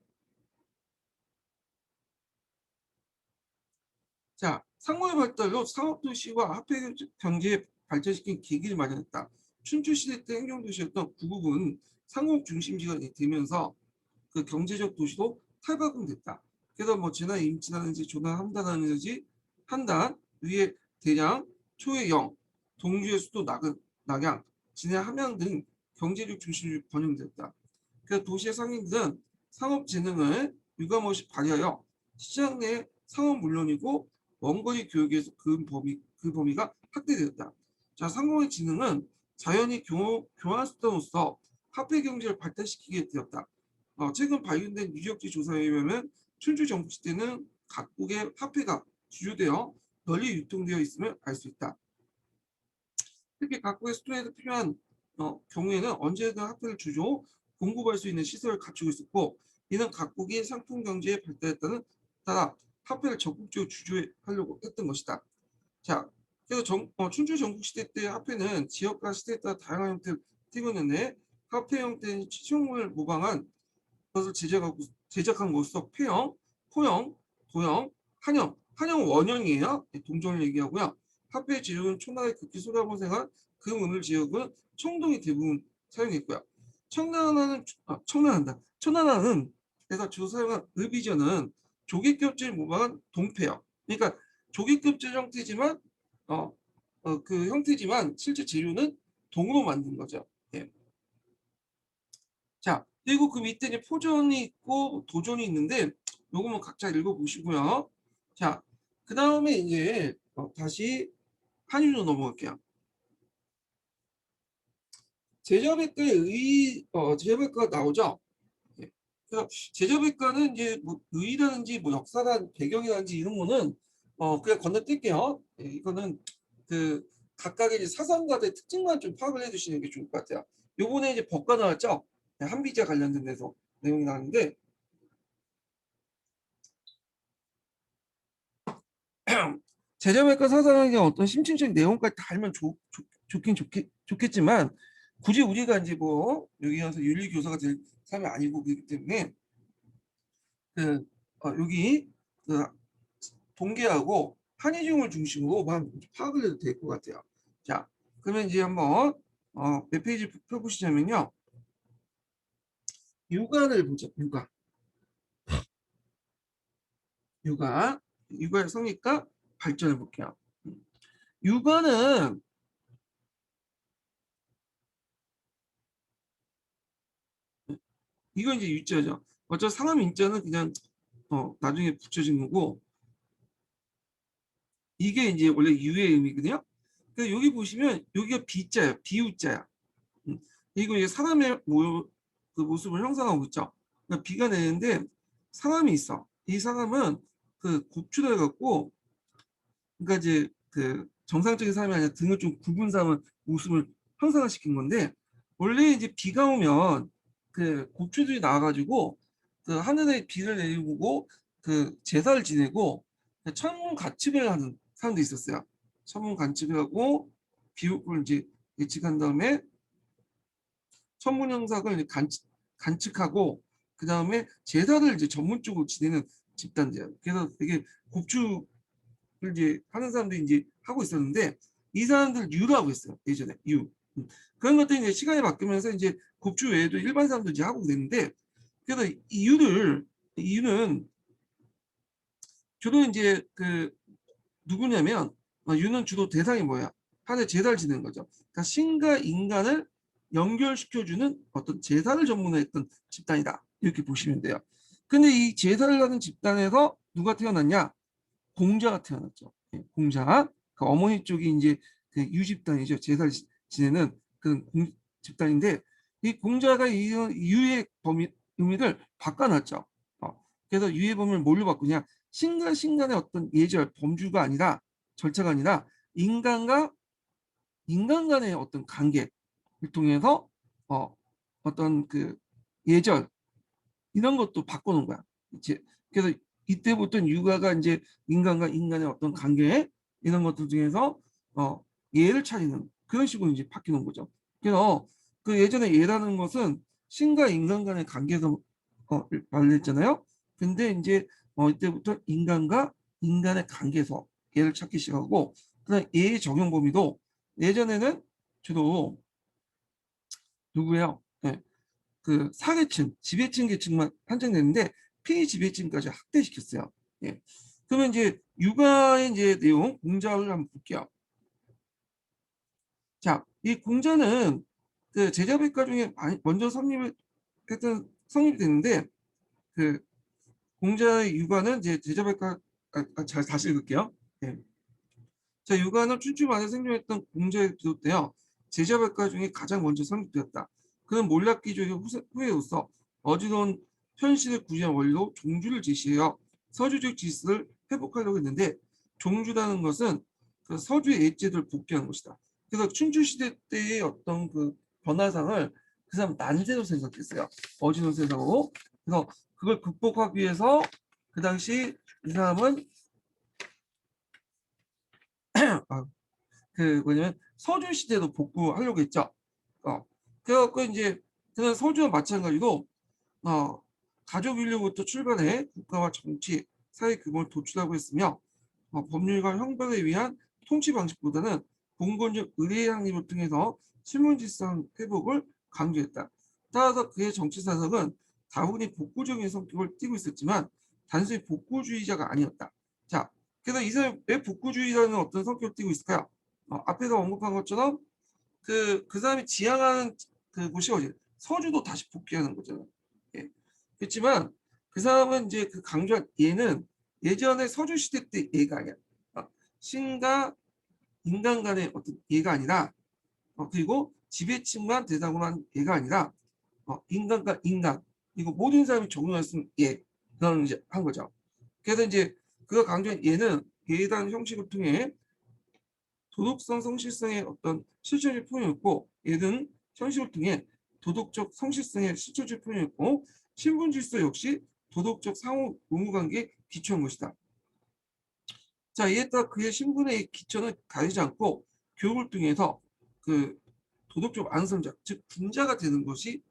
자, 상호의 발달로 상업도시와 화폐 경제에 발전시킨 계기를 마련했다. 춘추시대 때 행정도시였던 구국은 상업 중심지가 되면서 그 경제적 도시도 탈바꿈됐다. 그래서 뭐 진화 임진하는지 조나 함단하는지 한단 위에 대량 초의 영 동주의 수도 낙양 진해 함양 등 경제력 중심으로 번영됐다. 그래서 도시의 상인들은 상업 재능을 유감없이 발휘하여 시장 내 상업 물론이고 원거리 교육에서 그 범위가 확대되었다. 자, 상공의 지능은 자연히 교환 수단으로서 화폐 경제를 발달시키게 되었다. 최근 발견된 유적지 조사에 의하면 춘추 전국시 때는 각국의 화폐가 주요되어 널리 유통되어 있음을 알 수 있다. 특히 각국의 수도에서 필요한 경우에는 언제든 화폐를 주죠 공급할 수 있는 시설을 갖추고 있었고 이는 각국이 상품 경제에 발달했다는 따라 화폐를 적극적으로 주조하려고 했던 것이다. 자, 그래서 춘추 전국시대 때 화폐는 지역과 시대에 따라 다양한 형태를 띠었는데 화폐 형태는 치총을 모방한 것을 제작한 것으로 폐형, 포형, 도형, 한형, 한형 원형이에요. 동전을 얘기하고요. 화폐 지역은 초나라에 극히 소나무생한 금은을 지역은 청동이 대부분 사용했고요. 청나라는 그래서 주로 사용한 의비전은 조개껍질 모방한 동패요. 그러니까 조개껍질 형태지만 그 형태지만 실제 재료는 동으로 만든 거죠. 예. 자, 그리고 그 밑에 이제 포전이 있고 도전이 있는데 요거는 각자 읽어보시고요. 자, 그 다음에 이제 다시 한유로 넘어갈게요. 제자백과의 제자백과가 나오죠. 예. 그래서 제자백과는 이제 뭐 의라든지 뭐 역사란 배경이라든지 이런 거는 그냥 건너뛸게요. 예, 이거는 그 각각의 이제 사상가들의 특징만 좀 파악을 해주시는 게 좋을 것 같아요. 요번에 이제 법과 나왔죠. 네, 한비자 관련된 데서 내용이 나왔는데 제자백과 사상의 어떤 심층적인 내용까지 다 알면 좋겠지만 굳이 우리가 이제 뭐 여기 와서 윤리 교사가 될 사람이 아니고 그렇기 때문에 그 여기 그 동계하고 한의중을 중심으로만 파악을 해도 될 것 같아요. 자, 그러면 이제 한번 몇 페이지 펴보시자면요. 육안을 보죠. 육안. 육아의 성립과 발전을 볼게요. 육아는 이건 이제 유자죠. 어차피 상업 인자는 그냥 나중에 붙여진 거고 이게 이제 원래 유의 의미거든요. 그래서 여기 보시면 여기가 비자예요. 비우자야. 이거 이제 사람의 그 모습을 형상하고 있죠. 그러니까 비가 내리는데 사람이 있어. 이 사람은 그 곱추를 갖고 그러니까 이제 그 정상적인 사람이 아니라 등을 좀 굽은 사람은 모습을 형상화시킨 건데 원래 이제 비가 오면 그 곱추들이 나와가지고 그 하늘에 비를 내리고 그 제사를 지내고 천문 관측을 하는 사람도 있었어요. 천문 관측을 하고 비를 이제 예측한 다음에 천문 형상을 관측하고 그 다음에 제사를 이제 전문적으로 지내는 집단이에요. 그래서 되게 곱추 이제 하는 사람들이 이제 하고 있었는데 이 사람들 유라고 했어요. 예전에 유. 그런 것들이 이제 시간이 바뀌면서 이제 곱주 외에도 일반 사람들 이제 하고 그랬는데 그래서 이 유는 주로 이제 그 누구냐면 유는 주로 대상이 뭐야? 하나의 제사를 지내는 거죠. 그러니까 신과 인간을 연결시켜주는 어떤 제사를 전문화했던 집단이다. 이렇게 보시면 돼요. 근데 이 제사를 하는 집단에서 누가 태어났냐? 공자가 태어났죠. 예, 공자. 그 어머니 쪽이 이제 그 유집단이죠. 제사를 지내는 그런 집단인데 이 공자가 이 유의 의미를 바꿔놨죠. 그래서 유의 범위를 뭘로 바꾸냐? 신과 신간의 어떤 예절, 범주가 아니라 절차가 아니라 인간과 인간 간의 어떤 관계를 통해서 어떤 그 예절 이런 것도 바꿔놓은 거야. 이제 그래서 이때부터 육아가 이제 인간과 인간의 어떤 관계 이런 것들 중에서 예를 차리는 그런 식으로 이제 바뀌는 거죠. 그래서 그 예전에 예라는 것은 신과 인간 간의 관계에서 말했잖아요. 근데 이제 이때부터 인간과 인간의 관계에서 예를 찾기 시작하고 그다음 예의 적용 범위도 예전에는 주로 누구예요? 네. 그 사계층, 지배층 계층만 한정됐는데 피지배층까지 확대시켰어요. 예. 그러면 이제 육아의 이제 내용 공자를 한번 볼게요. 자, 이 공자는 그 제자백과 중에 먼저 성립이 됐는데 그 공자의 육아는 이제 제자백과 잘 다시 읽을게요. 예. 자, 육아는 춘추 만에 생존했던 공자에 비롯되어 제자백과 중에 가장 먼저 성립되었다. 그는 몰락기족의 후예로서 어지러운 현실을 구제한 원리로 종주를 제시하여 서주적 질서를 회복하려고 했는데 종주라는 것은 그 서주의 예제들을 복귀하는 것이다. 그래서 춘추 시대 때의 어떤 그 변화상을 그 사람 난세로 생각했어요. 어지러운 세상으로. 그래서 그걸 극복하기 위해서 그 당시 이 사람은 아, 그 뭐냐면 서주 시대도 복구하려고 했죠. 그래갖고 이제 그 서주와 마찬가지로 어, 가족 인류부터 출발해 국가와 정치, 사회 규모를 도출하고 했으며 법률과 형벌에 위한 통치 방식보다는 봉건적 의례의 확립을 통해서 실문질서 회복을 강조했다. 따라서 그의 정치 사상은 다분히 복구적인 성격을 띠고 있었지만 단순히 복구주의자가 아니었다. 자, 그래서 이 사람이 왜 복구주의라는 어떤 성격을 띠고 있을까요? 앞에서 언급한 것처럼 그 사람이 지향하는 그 곳이 어디? 서주도 다시 복귀하는 거잖아요. 예. 그렇지만 그 사람은 이제 그 강조한 예는 예전에 서주 시대 때 예가 아니야. 신과 인간 간의 어떤 예가 아니라 그리고 지배층만 대상으로 한 예가 아니라 인간과 인간 그리고 모든 사람이 적용할 수 있는 예 그런 이제 한 거죠. 그래서 이제 그가 강조한 예는 예단 형식을 통해 도덕성, 성실성의 어떤 실천을 표현했고 얘는 현실을 통해 도덕적 성실성의 실천을 표현했고 신분 질서 역시 도덕적 상호 의무관계에 기초한 것이다. 자, 이에 따라 그의 신분의 기초는 가리지 않고 교육을 통해서 그 도덕적 안성자, 즉 군자가 되는 것이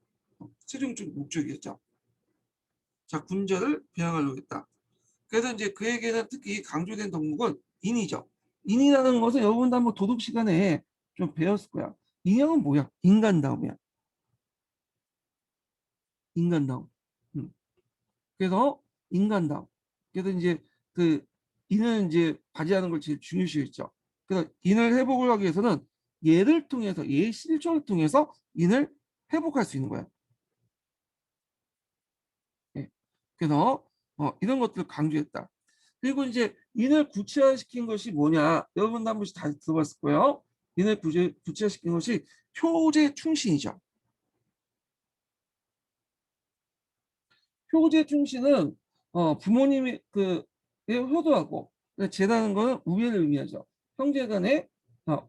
최종적 목적이었죠. 자, 군자를 배양하려고 했다. 그래서 이제 그에게는 특히 강조된 덕목은 인이죠. 인이라는 것은 여러분도 한번 도덕 시간에 좀 배웠을 거야. 인형은 뭐야? 인간다움이야. 인간다움. 음. 그래서 인간다움. 그래서 이제 그 인을 이제 발휘하는 걸 제일 중요시했죠. 그래서 인을 회복을 하기 위해서는 예를 통해서 예 실천을 통해서 인을 회복할 수 있는 거야. 예. 그래서 이런 것들을 강조했다. 그리고 이제 인을 구체화시킨 것이 뭐냐? 여러분도 한 번씩 다 들어봤을 거예요. 인을 구체화시킨 것이 효제 충신이죠. 효제 충신은 부모님이 효도하고 제라는 거는 우애를 의미하죠. 형제 간에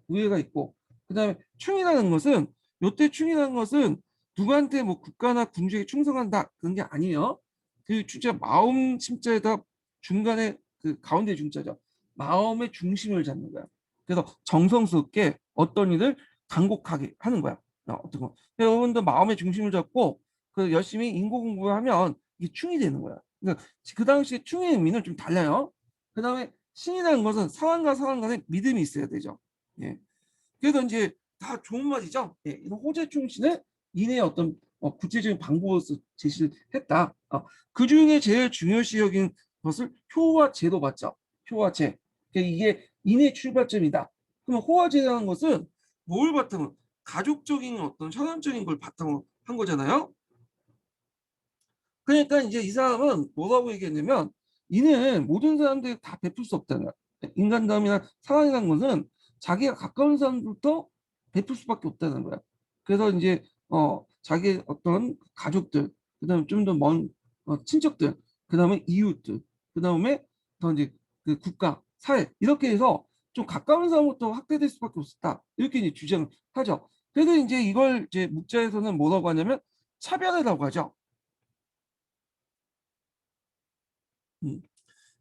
우애가 있고 그다음에 충이라는 것은 요때 충이라는 것은 누구한테 뭐 국가나 군주에게 충성한다 그런 게 아니에요. 그 진짜 마음 심자에다 중간에 그 가운데 중자죠. 마음의 중심을 잡는 거야. 그래서 정성스럽게 어떤 일을 간곡하게 하는 거야. 어떤 거. 여러분도 마음의 중심을 잡고 그 열심히 인고 공부하면 이게 충이 되는 거야. 그러니까 그 당시에 충의 의미는 좀 달라요. 그 다음에 신이라는 것은 상황과 상황 간에 믿음이 있어야 되죠. 예. 그래서 이제 다 좋은 말이죠. 예. 이런 호재충 신은 인의 어떤 구체적인 방법을 제시를 했다. 그 중에 제일 중요시 여긴 것을 효와 제로 봤죠. 효와 제. 그러니까 이게 인의 출발점이다. 그러면 호와 제라는 것은 뭘 바탕으로? 가족적인 어떤 현안적인 걸 바탕으로 한 거잖아요. 그러니까 이제 이 사람은 뭐라고 얘기했냐면 이는 모든 사람들이 다 베풀 수 없다는 거야. 인간담이나 사랑이라는 것은 자기가 가까운 사람들부터 베풀 수밖에 없다는 거야. 그래서 이제 자기 어떤 가족들, 그다음에 좀 더 먼 친척들, 그다음에 이웃들, 그다음에 더 이제 그 국가, 사회 이렇게 해서 좀 가까운 사람부터 확대될 수밖에 없었다. 이렇게 이제 주장을 하죠. 그래서 이제 이걸 이제 묵자에서는 뭐라고 하냐면 차별이라고 하죠. 음.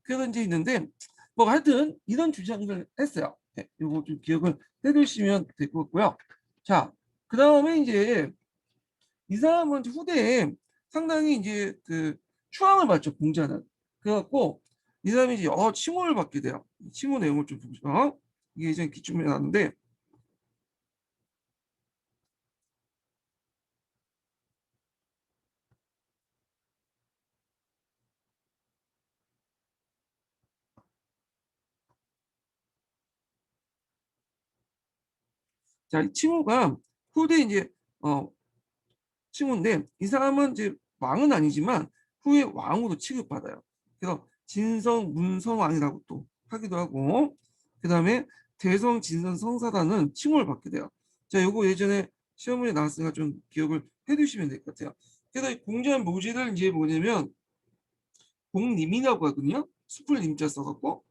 그래서 이제 있는데 뭐 하여튼 이런 주장을 했어요. 네, 이거 좀 기억을 해두시면 될 것 같고요. 자, 그 다음에 이제 이 사람은 이제 후대에 상당히 이제 그 추앙을 받죠, 공자는. 그래갖고 이 사람이 이제 여러 칭호를 받게 돼요. 칭호 내용을 좀 보죠. 이게 이제 기출문제 나왔는데 자, 이 칭호가 후대 이제 칭호인데 이 사람은 이제 왕은 아니지만 후에 왕으로 취급받아요. 그래서 진성 문성왕이라고 또 하기도 하고 그다음에 대성 진성 성사라는 칭호를 받게 돼요. 자, 요거 예전에 시험문제 나왔으니까 좀 기억을 해두시면 될 것 같아요. 그래서 이 공자의 모지를 이제 뭐냐면 공님이라고 하거든요. 숲을 님자 써갖고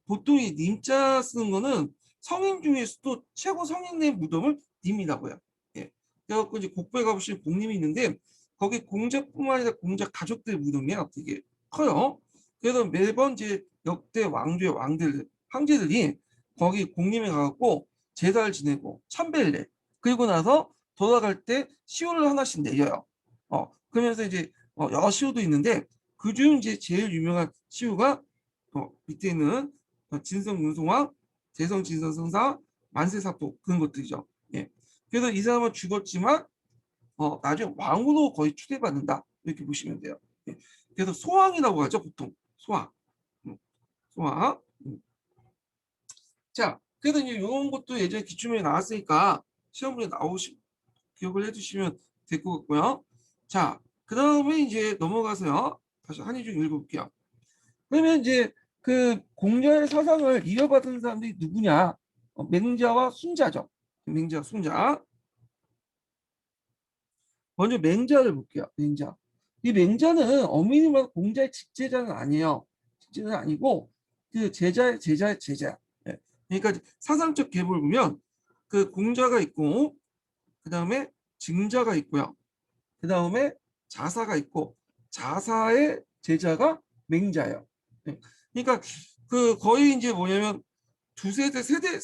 보통 이 님자 쓰는 거는 성인 중에서도 최고 성인의 무덤을 님이라고 해요. 예. 그래갖고 이제 곡부에 가보시면 공님이 있는데 거기 공자뿐만 아니라 공자 가족들 무덤이야. 되게 커요. 그래서 매번 이제 역대 왕조의 왕들, 황제들이 거기 공림에 가갖고 제사를 지내고 참배를 해. 그리고 나서 돌아갈 때 시호를 하나씩 내려요. 그러면서 이제 여러 시호도 있는데 그중 이제 제일 유명한 시호가 밑에 있는 진성 문송왕, 재성 진성 성사, 만세사포 그런 것들이죠. 예. 그래서 이 사람은 죽었지만 나중에 왕으로 거의 추대받는다 이렇게 보시면 돼요. 예. 그래서 소왕이라고 하죠 보통 소왕, 소왕. 자, 그래서 이제 이런 것도 예전에 기출문제 나왔으니까 시험문제 나오시 기억을 해주시면 될 것 같고요. 자, 그 다음에 이제 넘어가서요. 다시 한희중 읽어볼게요. 그러면 이제 그 공자의 사상을 이어받은 사람들이 누구냐? 맹자와 순자죠. 맹자, 순자. 먼저 맹자를 볼게요. 맹자. 이 맹자는 엄밀히 말해 공자의 직제자는 아니에요. 직제자는 아니고 그 제자의 제자의 제자. 예. 그러니까 사상적 계보를 보면 그 공자가 있고 그 다음에 증자가 있고요. 그 다음에 자사가 있고 자사의 제자가 맹자예요. 예. 그러니까 그 거의 이제 뭐냐면 두세대 세대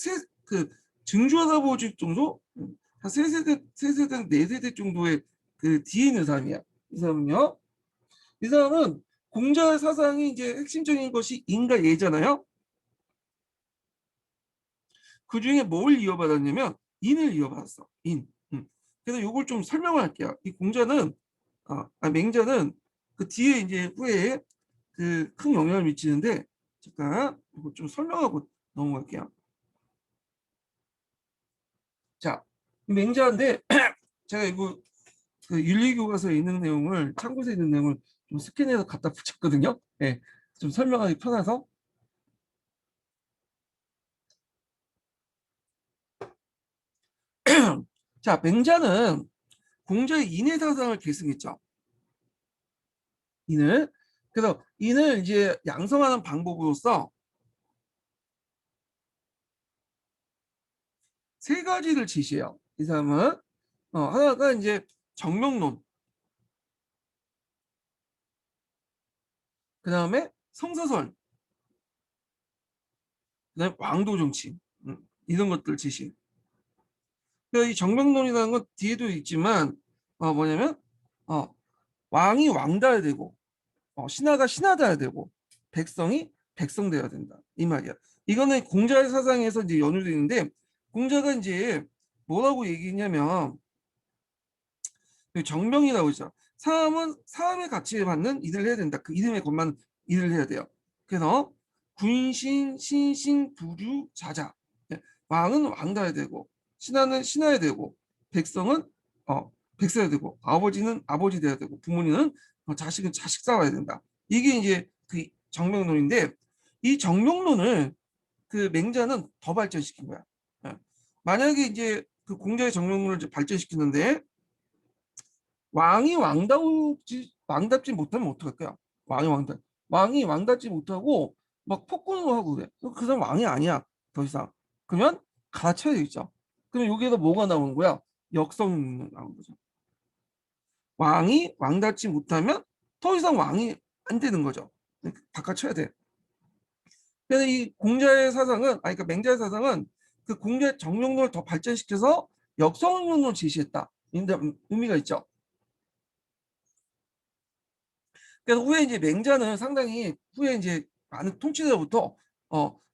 그 증조하다 보직 정도 한 세 세대 네 세대 정도의 그 뒤에 있는 사람이야. 이 사람은요. 이 사람은 공자의 사상이 이제 핵심적인 것이 인과 예잖아요. 그중에 뭘 이어받았냐면 인을 이어받았어. 인. 그래서 요걸 좀 설명을 할게요. 이 공자는 맹자는 그 뒤에 이제 후에 그 큰 영향을 미치는데 잠깐 이거 좀 설명하고 넘어갈게요. 자, 이 맹자인데 제가 이거 그 윤리교과서에 있는 내용을 참고서에 있는 내용을 좀 스캔해서 갖다 붙였거든요. 네, 좀 설명하기 편해서. 자, 맹자는 공자의 인의 사상을 계승했죠. 인을. 그래서 인을 이제 양성하는 방법으로서 세 가지를 제시해요. 이 사람은 하나가 이제 정명론, 그 다음에 성서설, 그다음에 왕도 정치, 이런 것들 제시. 그러니까 이 정명론이라는 건 뒤에도 있지만 뭐냐면 어, 왕이 왕다야 되고 신하가 신하다야 되고 백성이 백성되어야 된다 이 말이야. 이거는 공자의 사상에서 이제 연유되어 있는데 공자가 이제 뭐라고 얘기했냐면 정명이라고 있죠. 사람은 사람의 가치에 맞는 일을 해야 된다. 그 이름에 것만 일을 해야 돼요. 그래서 군신, 신신, 부주, 자자. 예, 왕은 왕다야 되고 신하는 신하야 되고 백성은 백성야 되고 아버지는 아버지 돼야 되고 부모님은 자식은 자식 쌓아야 된다. 이게 이제 그 정명론인데 이 정명론을 그 맹자는 더 발전시킨 거야. 예. 만약에 이제 그 공자의 정명론을 이제 발전시키는데 왕이 왕답지 못하면 어떡할까요? 왕이 왕답지 못하고 막 폭군을 하고 그래. 그 사람 왕이 아니야. 더 이상. 그러면 갈아쳐야 되겠죠. 그럼 여기에서 뭐가 나오는 거야? 역성이 나오는 거죠. 왕이 왕답지 못하면 더 이상 왕이 안 되는 거죠. 바꿔쳐야 돼. 그래서 이 공자의 사상은, 그러니까 맹자의 사상은 그 공자의 정명론을 더 발전시켜서 역성론을 제시했다. 인데 의미가 있죠. 그래서 후에 이제 맹자는 상당히 후에 이제 많은 통치자로부터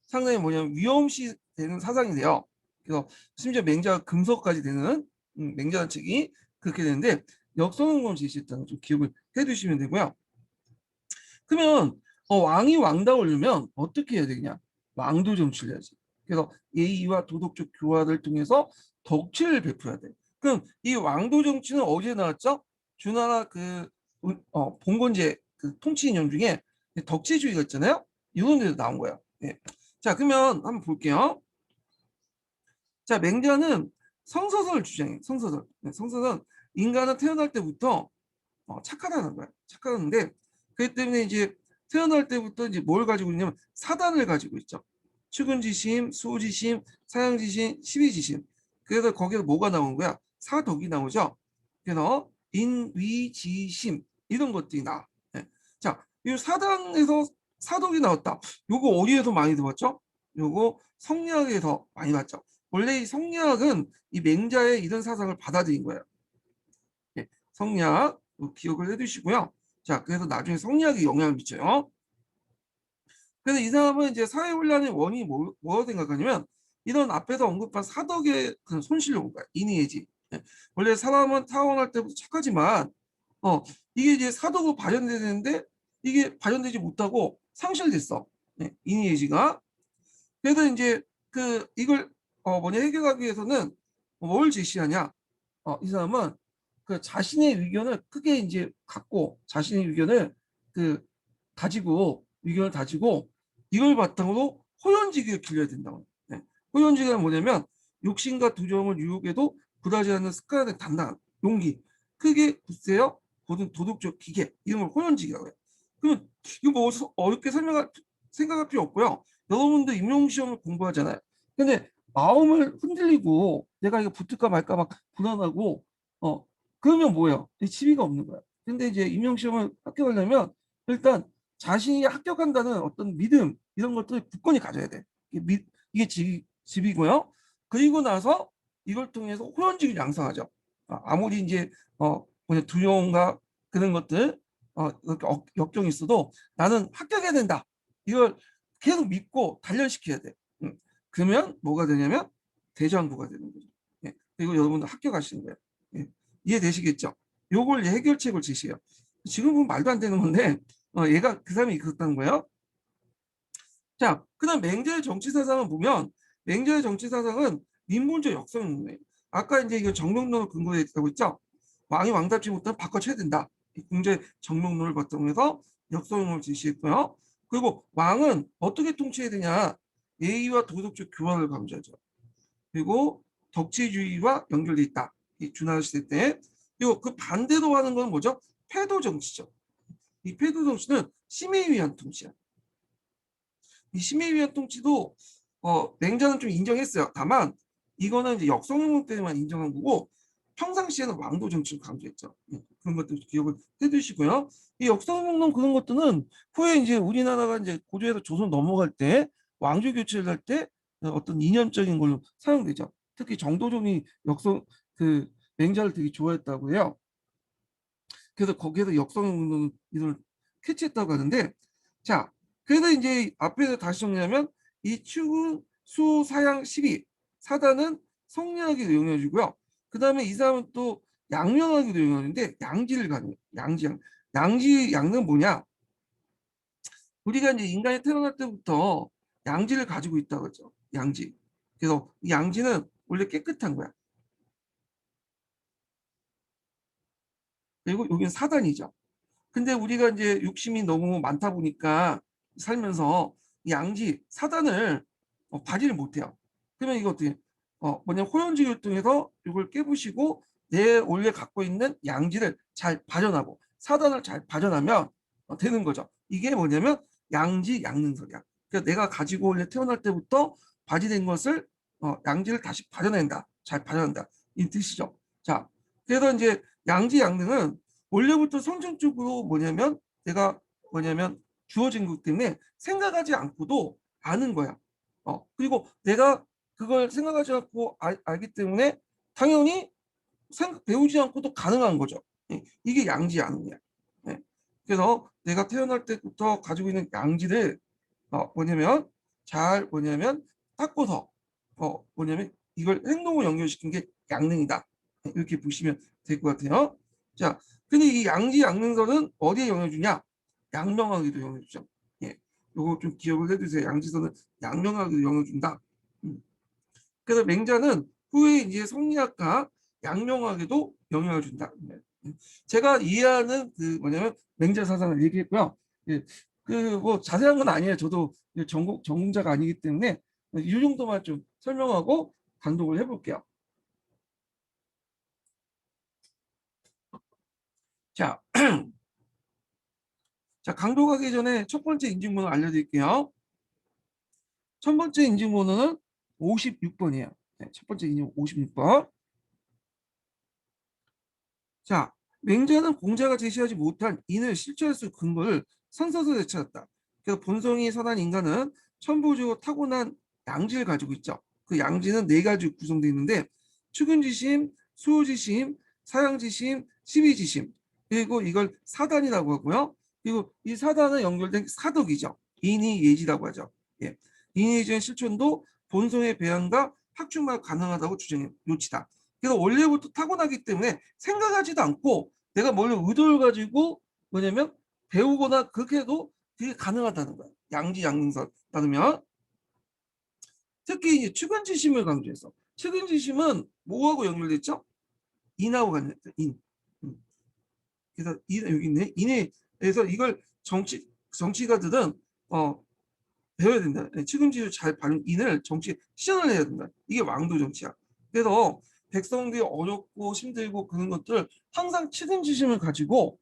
상당히 뭐냐면 위험시 되는 사상이 돼요. 그래서 심지어 맹자가 금서까지 되는 맹자의 책이 그렇게 되는데 역성론을 제시했다는 좀 기억을 해두시면 되고요. 그러면 왕이 왕다우려면 어떻게 해야 되냐? 왕도 정치를 해야지. 그래서 예의와 도덕적 교화를 통해서 덕치를 베풀어야 돼. 그럼 이 왕도 정치는 어디에 나왔죠? 주나라 그 봉건제 그 통치인령 중에 덕치주의가 있잖아요. 이런 데서 나온 거예요. 네. 자, 그러면 한번 볼게요. 자, 맹자는 성서설을 주장해. 성서설. 네, 성서설은 인간은 태어날 때부터 착하다는 거야. 착하다는데 그렇기 때문에 이제 태어날 때부터 이제 뭘 가지고 있냐면 사단을 가지고 있죠. 축은지심, 수지심, 사양지심, 십이지심. 그래서 거기서 뭐가 나온 거야? 사덕이 나오죠. 그래서 인위지심 이런 것들이 나. 네. 자, 이 사당에서 사덕이 나왔다. 요거 어디에서 많이 들었죠? 요거 성리학에서 많이 봤죠. 원래 이 성리학은 이 맹자의 이런 사상을 받아들인 거예요. 예, 성리학 기억을 해두시고요. 자, 그래서 나중에 성리학이 영향을 미쳐요. 그래서 이 사람은 이제 사회혼란의 원인이 뭐라고 생각하냐면 이런 앞에서 언급한 사덕의 그 손실로 본 거야. 인의예지. 예. 원래 사람은 타원할 때부터 착하지만 이게 이제 사덕으로 발현되는데 이게 발현되지 못하고 상실됐어. 예, 인의예지가. 그래서 이제 그 이걸 뭐냐 해결하기 위해서는 뭘 제시하냐? 이 사람은 그 자신의 의견을 크게 이제 갖고 자신의 의견을 그 의견을 다지고 이걸 바탕으로 호연지기를 길러야 된다고. 네. 호연지기가 뭐냐면 욕심과 두려움을 유혹해도 굴하지 않는 습관의 단단한 용기, 크게 굳세요 고든 도덕적 기계 이런 걸 호연지기라고 해요. 그러면 이거 뭐 어렵게 생각할 필요 없고요. 여러분도 임용시험을 공부하잖아요. 근데 마음을 흔들리고 내가 이거 붙을까 말까 막 불안하고 그러면 뭐예요? 지위가 없는 거야. 근데 이제 임용시험을 합격하려면 일단 자신이 합격한다는 어떤 믿음 이런 것들을 굳건히 가져야 돼. 이게 집이고요. 그리고 나서 이걸 통해서 호연직을 양성하죠. 아무리 이제 뭐냐 두려움과 그런 것들 이렇게 역경이 있어도 나는 합격해야 된다. 이걸 계속 믿고 단련시켜야 돼. 그러면 뭐가 되냐면 대장부가 되는 거죠. 예. 그리고 여러분들 학교 가시는 거예요. 예. 이해되시겠죠? 요걸 이제 해결책을 제시해요. 지금 보면 말도 안 되는 건데 얘가 그 사람이 그렇다는 거예요. 자, 그다음 맹자의 정치 사상을 보면 맹자의 정치 사상은 민본적 역성론이에요. 아까 이제 이거 정명론을 근거로 했다고 했죠. 왕이 왕답지 못하면 바꿔쳐야 된다. 이 궁제 정명론을 바탕해서 역성론을 제시했고요. 그리고 왕은 어떻게 통치해야 되냐? 예의와 도덕적 교화를 강조하죠. 그리고 덕치주의와 연결돼 있다. 이 준하 시대 때. 그리고 그 반대로 하는 건 뭐죠? 패도 정치죠. 이 패도 정치는 심의에 위한 통치야. 이 심의에 위한 통치도 맹자는 좀 인정했어요. 다만 이거는 이제 역성론 때만 인정한 거고 평상시에는 왕도 정치를 강조했죠. 그런 것도 기억을 해두시고요. 이 역성론 그런 것들은 후에 이제 우리나라가 이제 고조에서 조선 넘어갈 때 왕조 교체를 할 때 어떤 이념적인 걸로 사용되죠. 특히 정도종이 그 맹자를 되게 좋아했다고 해요. 그래서 거기에서 역성론을 캐치했다고 하는데, 자, 그래서 이제 앞에서 다시 정리하면 이 축은 수, 사양, 십이 사단은 성리학에도 영향을 주고요. 그 다음에 이 사람은 또 양명학에도 영향을 주는데 양지를 가는 양지 양은 뭐냐? 우리가 이제 인간이 태어날 때부터 양지를 가지고 있다고 하죠. 양지. 그래서 이 양지는 원래 깨끗한 거야. 그리고 여기는 사단이죠. 근데 우리가 이제 욕심이 너무 많다 보니까 살면서 양지 사단을 발휘를 못해요. 그러면 이거 어떻게 뭐냐면 호연지를 통해서 이걸 깨부시고 내 원래 갖고 있는 양지를 잘 발현하고 사단을 잘 발현하면 되는 거죠. 이게 뭐냐면 양지 양능설이야. 그러니까 내가 가지고 원래 태어날 때부터 발휘된 것을 양지를 다시 발현한다. 잘 발현한다. 이 뜻이죠. 자, 그래서 이제 양지 양능은 원래부터 성전적으로 뭐냐면 내가 뭐냐면 주어진 것 때문에 생각하지 않고도 아는 거야. 그리고 내가 그걸 생각하지 않고 알기 때문에 당연히 배우지 않고도 가능한 거죠. 이게 양지 양이야. 예. 그래서 내가 태어날 때부터 가지고 있는 양지를 뭐냐면 잘 뭐냐면 닦고서 뭐냐면 이걸 행동을 연결시킨 게 양능이다. 이렇게 보시면 될 것 같아요. 자, 근데 이 양지 양능선은 어디에 영향을 주냐? 양명학에도 영향을 주죠. 예, 요거 좀 기억을 해두세요. 양지선은 양명학에도 영향을 준다. 그래서 맹자는 후에 이제 성리학과 양명학에도 영향을 준다. 제가 이해하는 그 뭐냐면 맹자 사상을 얘기했고요. 예, 그뭐 자세한 건 아니에요. 저도 전공자가 아니기 때문에 이 정도만 좀 설명하고 강독을 해볼게요. 자, 자 강독하기 전에 첫 번째 인증번호 알려드릴게요. 첫 번째 인증번호는 56번이에요. 네, 첫 번째 인증 56번. 자, 맹자는 공자가 제시하지 못한 인을 실천할 수 근거를 선서서 되찾았다. 그래서 본성이 선한 인간은 천부적으로 타고난 양지를 가지고 있죠. 그 양지는 네 가지 구성되어 있는데 축은지심, 수호지심, 사양지심, 시비지심 그리고 이걸 사단이라고 하고요. 그리고 이 사단은 연결된 사덕이죠. 인의예지라고 하죠. 예. 인의예지의 실천도 본성의 배양과 확충만 가능하다고 주장해 요치다. 그래서 원래부터 타고나기 때문에 생각하지도 않고 내가 뭘 의도를 가지고 뭐냐면 배우거나 그렇게 해도 그게 가능하다는 거야. 양지양능선 따르면 특히 이제 측은지심을 강조해서 측은지심은 뭐하고 연결됐죠? 인하고 관련됐죠. 인. 음. 그래서 여기 있네. 인에 그래서 이걸 정치가들은 배워야 된다. 측은지를 잘 바른 인을 정치에 실현을 해야 된다. 이게 왕도 정치야. 그래서 백성들이 어렵고 힘들고 그런 것들 항상 측은지심을 가지고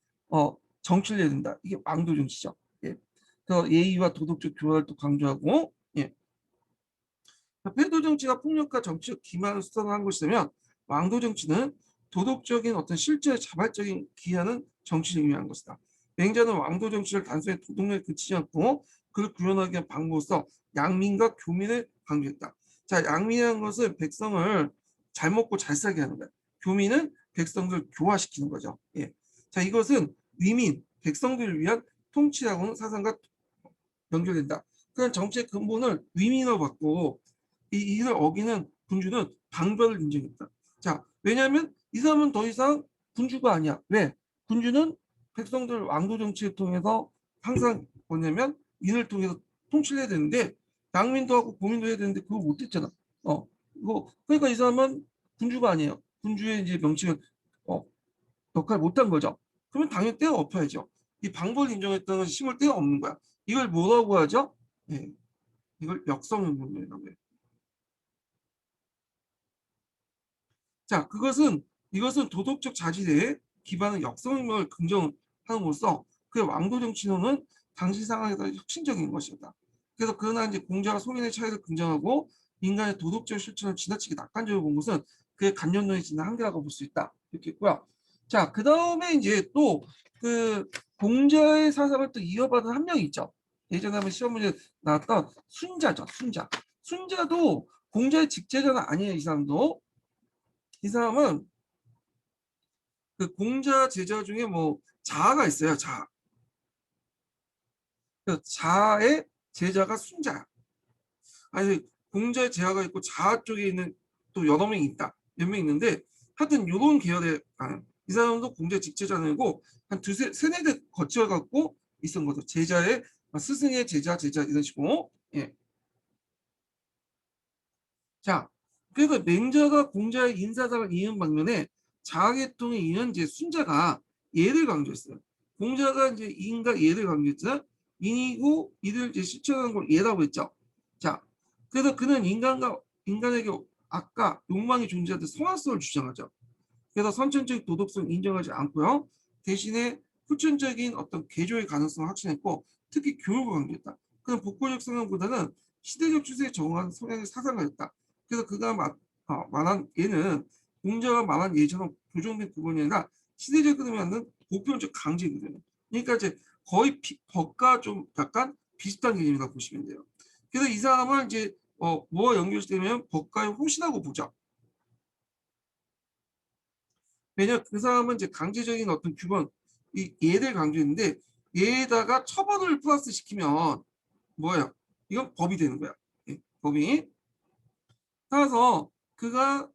정치를 해야 된다. 이게 왕도 정치죠. 예. 그래서 예의와 도덕적 교화를 또 강조하고 예. 패도 정치가 폭력과 정치적 기만을 수단한 것이라면 왕도 정치는 도덕적인 어떤 실제 자발적인 기하는 정치를 의미한 것이다. 맹자는 왕도 정치를 단순히 도덕력에 그치지 않고 그를 구현하기 위한 방법으로서 양민과 교민을 강조했다. 자, 양민이라는 것은 백성을 잘 먹고 잘 살게 하는 거야. 교민은 백성들을 교화시키는 거죠. 예. 자, 이것은 위민, 백성들을 위한 통치라고는 사상과 연결된다. 그런 정치의 근본을 위민으로 받고 이를 어기는 군주는 방벌을 인정했다. 자, 왜냐하면 이 사람은 더 이상 군주가 아니야. 왜? 군주는 백성들 왕도 정치를 통해서 항상 뭐냐면 인을 통해서 통치를 해야 되는데 양민도 하고 고민도 해야 되는데 그걸 못했잖아. 이거 그러니까 이 사람은 군주가 아니에요. 군주의 이제 명칭을 어, 역할을 못한 거죠. 그러면 당연히 떼어 엎어야죠. 이 방벌 인정했던 것이 심을 데가 없는 거야. 이걸 뭐라고 하죠? 네, 이걸 역성운동이라고 해요. 자, 이것은 도덕적 자질에 기반한 역성혁명을 긍정함으로써 그의 왕도 정치론은 당시 상황에서 혁신적인 것이었다. 그래서 그러나 이제 공자가 소인의 차이를 긍정하고 인간의 도덕적 실천을 지나치게 낙관적으로 본 것은 그의 간념론에 지닌 한계라고 볼 수 있다. 이렇게 했고요. 자, 그 다음에 이제 또 그 공자의 사상을 또 이어받은 한 명이 있죠. 예전에 한번 시험 문제 나왔던 순자죠. 순자. 순자도 공자의 직제자는 아니에요. 이 사람도. 이 사람은 그 공자 제자 중에 뭐 자아가 있어요. 자아. 그 자아의 제자가 순자야. 아니 공자의 제자가 있고 자아 쪽에 있는 또 여러 명이 있다. 몇 명 있는데 하여튼 요런 계열의 이 사람도 공자 직제자이고 한 두세 세네 대 거쳐 갖고 있었던 거죠. 제자의 스승의 제자 이런 식으로. 예. 자, 그래서 맹자가 공자의 인사상을 이은 방면에 자아계통에 이은 이제 순자가 예를 강조했어요. 공자가 이제 인과 예를 강조했잖아. 인이고 이를 이제 실천하는 걸 예라고 했죠. 자, 그래서 그는 인간에게 악과 욕망이 존재하듯 성악성을 주장하죠. 그래서 선천적 도덕성을 인정하지 않고요. 대신에 후천적인 어떤 개조의 가능성을 확신했고 특히 교육을 강조했다. 그는 복고적 성향보다는 시대적 추세에 적응한 성향의 사상가였다. 그래서 그가 말한 예는 공자가 말한 예처럼 교정된 구분이 아니라 시대적 흐름에 맞는 보편적 강제거든요. 그러니까 이제 거의 법과 좀 약간 비슷한 개념이라고 보시면 돼요. 그래서 이 사람을 이제 뭐와 연결되면 법과의 호시라고 보죠. 왜냐 그 사람은 이제 강제적인 어떤 규범, 이 예를 강조했는데 예에다가 처벌을 플러스 시키면 뭐예요? 이건 법이 되는 거야. 예, 법이. 따라서 그가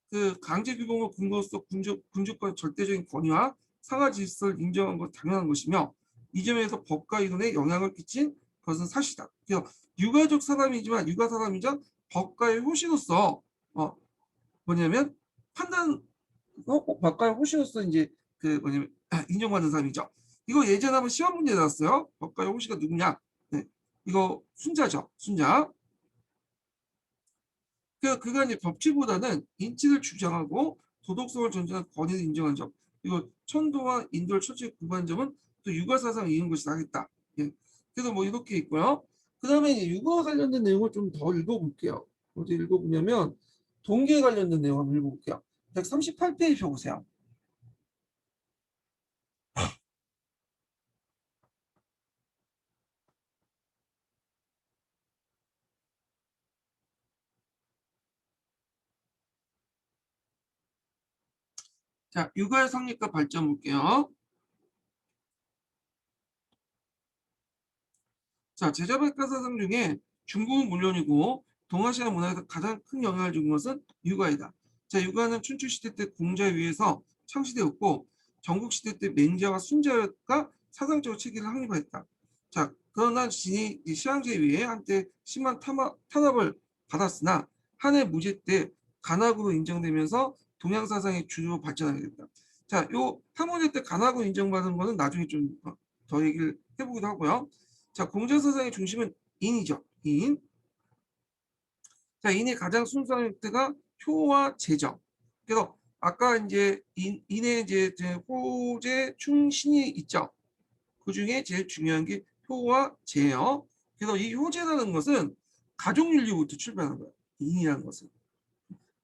그 강제 규범을 근거로서 군주권 절대적인 권위와 상하 질서를 인정한 건 당연한 것이며 이 점에서 법과 이론에 영향을 끼친 것은 사실이다. 그래서 유가적 사람이지만 유가 사람이자 법과의 호시로서 뭐냐면 판단 법과의 호시로서 이제 그 뭐냐면 인정받는 사람이죠. 이거 예전에 한번 시험 문제 나왔어요. 법과의 호시가 누구냐? 네. 이거 순자죠. 순자. 그가 이제 법치보다는 인치를 주장하고 도덕성을 전제한 권위를 인정한 점. 이거 천도와 인도를 철저히 구분한 점은 또 육아 사상을 이은 것이 하겠다. 예. 그래서 뭐 이렇게 있고요. 그 다음에 육아 관련된 내용을 좀 더 읽어볼게요. 어디 읽어보냐면 동계에 관련된 내용 한번 읽어볼게요. 138페이지 보세요. 자, 육아의 성립과 발전 볼게요. 자, 제자백과사상 중에 중국은 물론이고 동아시아 문화에서 가장 큰 영향을 준 것은 육아이다. 자, 육아는 춘추시대 때 공자에 의해서 창시되었고 전국시대 때 맹자와 순자가 사상적으로 체계를 확립하였다. 자, 그러나 진이 시황제에 의해 한때 심한 탄압을 받았으나 한해 무제 때 간학으로 인정되면서 동양 사상의 주류로 발전하게 됐다. 자, 요 한무제 때 간학으로 인정받은 거는 나중에 좀 더 얘기를 해보기도 하고요. 자, 공자사상의 중심은 인이죠. 인. 자, 인의 가장 순수한 형태가 효와 제정. 그래서 아까 이제 인의 이제 호재, 충신이 있죠. 그 중에 제일 중요한 게 효와 제예요. 그래서 이 효제라는 것은 가족윤리부터 출발하는 거예요. 인이라는 것은.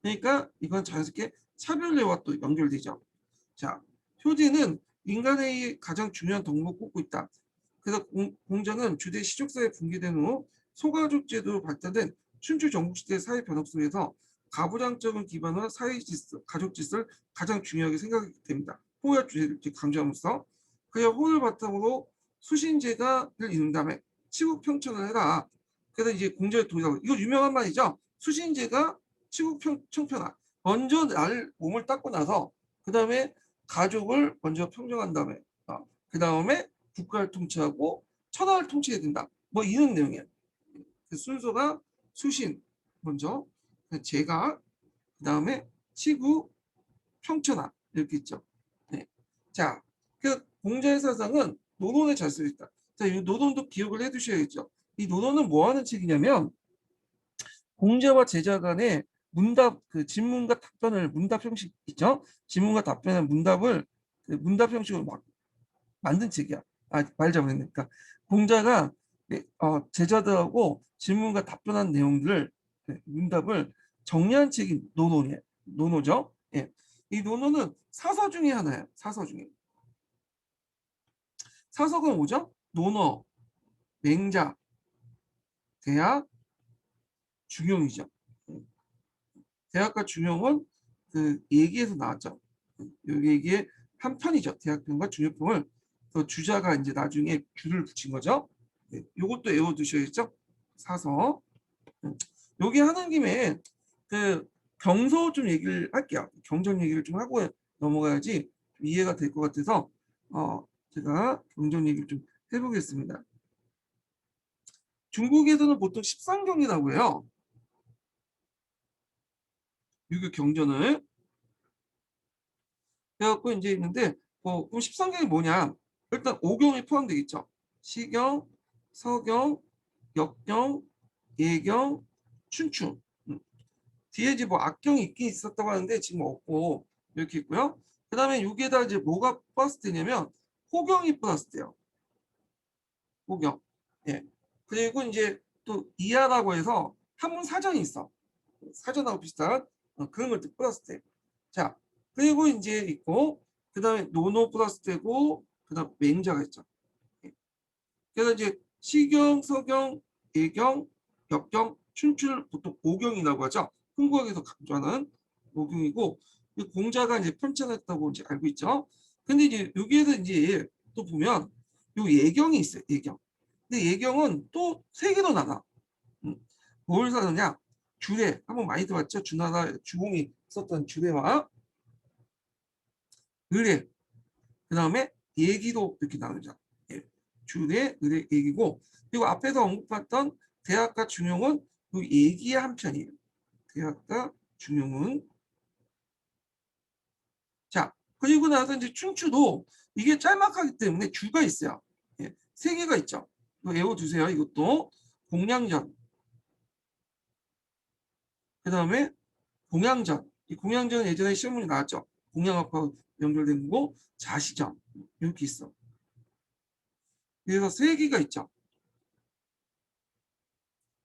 그러니까 이건 자연스럽게 차별례와 또 연결되죠. 자, 효제는 인간의 가장 중요한 덕목을 꼽고 있다. 그래서 공자는 주대 시족사회 붕괴된 후 소가족 제도로 발달된 춘추 전국시대 사회 변화 속에서 가부장적인 기반으로 사회 질서, 가족 질서를 가장 중요하게 생각하게 됩니다. 호야 주제를 강조하면서 그의 호를 바탕으로 수신제가를 이룬 다음에 치국 평천을 해라. 그래서 이제 공자의 도의사고 이거 유명한 말이죠. 수신제가 청편하. 먼저 나를 몸을 닦고 나서 그 다음에 가족을 먼저 평정한 다음에 그 다음에 국가를 통치하고 천하를 통치해야 된다. 뭐 이런 내용이에요. 그 순서가 수신 먼저 제가 그 다음에 치구 평천하 이렇게 있죠. 네. 자, 그 공자의 사상은 노론에 잘 쓰여 있다. 자, 이 노론도 기억을 해두셔야겠죠. 이 노론은 뭐 하는 책이냐면 공자와 제자 간의 문답 그 질문과 답변을 문답 형식 있죠. 질문과 답변의 문답을 그 문답 형식으로 막 만든 책이야. 말 잘못했으니까 공자가 제자들하고 질문과 답변한 내용들을 문답을 정리한 책이 노론이에요. 노노죠. 예. 이 노노는 사서 중에 하나예요. 사서 중에. 사서가 뭐죠? 논어, 맹자, 대학, 중용이죠. 대학과 중용은 그 얘기에서 나왔죠. 이 얘기의 한 편이죠. 대학편과 중용편을 그 주자가 이제 나중에 줄을 붙인 거죠. 네, 요것도 외워두셔야겠죠. 사서. 여기 하는 김에 그 경서 좀 얘기를 할게요. 경전 얘기를 좀 하고 넘어가야지 이해가 될 것 같아서 제가 경전 얘기를 좀 해보겠습니다. 중국에서는 보통 십상경이라고 해요. 유교 경전을. 그래갖고 이제 있는데 그럼 십상경이 뭐냐? 일단 오경이 포함되겠죠. 시경, 서경, 역경, 예경, 춘추. 뒤에 이제 뭐 악경이 있긴 있었다고 하는데 지금 없고 이렇게 있고요. 그 다음에 여기에다 이제 뭐가 플러스 되냐면 호경이 플러스 돼요. 호경. 예. 그리고 이제 또 이하라고 해서 한문 사전이 있어. 사전하고 비슷한 그런 것들 플러스 돼. 자, 그리고 이제 있고 그 다음에 노노 플러스 되고 그 다음 맹자가 있죠. 예. 그래서 이제 시경, 서경, 예경, 역경, 춘추를 보통 오경이라고 하죠. 한국에서 강조하는 오경이고 공자가 이제 편찬했다고 이제 알고 있죠. 근데 이제 여기에서 이제 또 보면 요 예경이 있어요. 예경. 근데 예경은 또 세 개로 나눠. 뭘 사느냐? 주례 한번 많이 들어봤죠? 주나라 주공이 썼던 주례와 의례. 그 다음에 얘기도 이렇게 나누죠. 예. 주례, 의례, 얘기고 그리고 앞에서 언급했던 대학과 중용은 그 얘기의 한 편이에요. 대학과 중용은 자 그리고 나서 이제 춘추도 이게 짤막하기 때문에 주가 있어요. 예. 세 개가 있죠. 이거 외워두세요. 이것도 공양전 그 다음에 공양전 이 공양전은 예전에 시험문에 나왔죠. 공양학과 연결된 거고 자시전 이렇게 있어. 그래서 세 개가 있죠.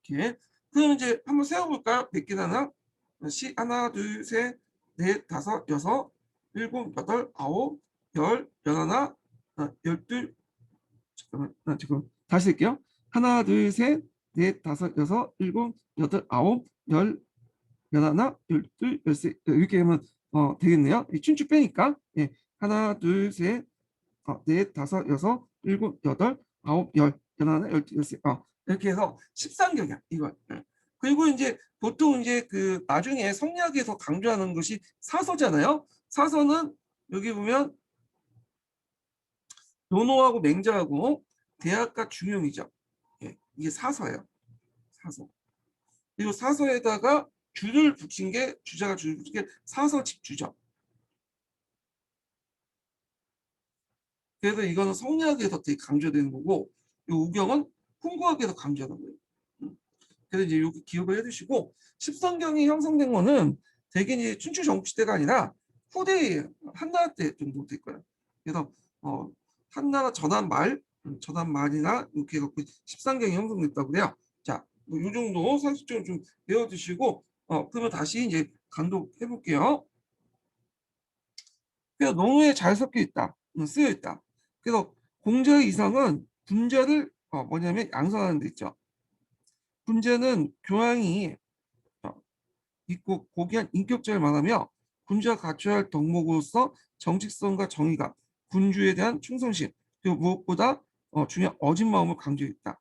이렇게. 그럼 이제 한번 세어볼까요? 몇 개나? 하나, 둘, 셋, 넷, 다섯, 여섯, 일곱, 여덟, 아홉, 열, 열하나, 열둘. 잠깐만. 다시 할게요. 하나, 둘, 셋, 넷, 다섯, 여섯, 일곱, 여덟, 아홉, 열, 열하나, 열둘, 열셋. 이렇게 하면 되겠네요. 이 춘추 빼니까. 예. 하나, 둘, 셋, 넷, 다섯, 여섯, 일곱, 여덟, 아홉, 열, 열하나, 열둘, 열셋. 이렇게 해서 13경이야, 이거. 그리고 이제 보통 이제 그 나중에 성리학에서 강조하는 것이 사서잖아요. 사서는 여기 보면 논어하고 맹자하고 대학과 중용이죠. 예, 이게 사서예요. 사서. 그리고 사서에다가 줄을 붙인 게 주자가 줄을 붙인 게 사서 집주죠. 그래서 이거는 성리학에서 되게 강조되는 거고 이 우경은 훈구학에서 강조하는 거예요. 그래서 이제 여기 기억을 해두시고 십성경이 형성된 거는 대개 이제 춘추 전국시대가 아니라 후대 한나라 때 정도 될 거예요. 그래서 한나라 전한 말이나 이렇게 해갖고 십상경이 형성됐다고 그래요. 자, 뭐이 정도 상식적으로 좀 외워두시고 그러면 다시 이제 강독해 볼게요. 그래서 농어에 잘 섞여 있다, 쓰여 있다. 그래서 공자의 이상은 분자를 뭐냐면 양성하는 데 있죠. 분자는 교양이 있고 고귀한 인격자를 말하며 군주가 갖춰야 할 덕목으로서 정직성과 정의감, 군주에 대한 충성심, 그리고 무엇보다 중요한 어진 마음을 강조했다.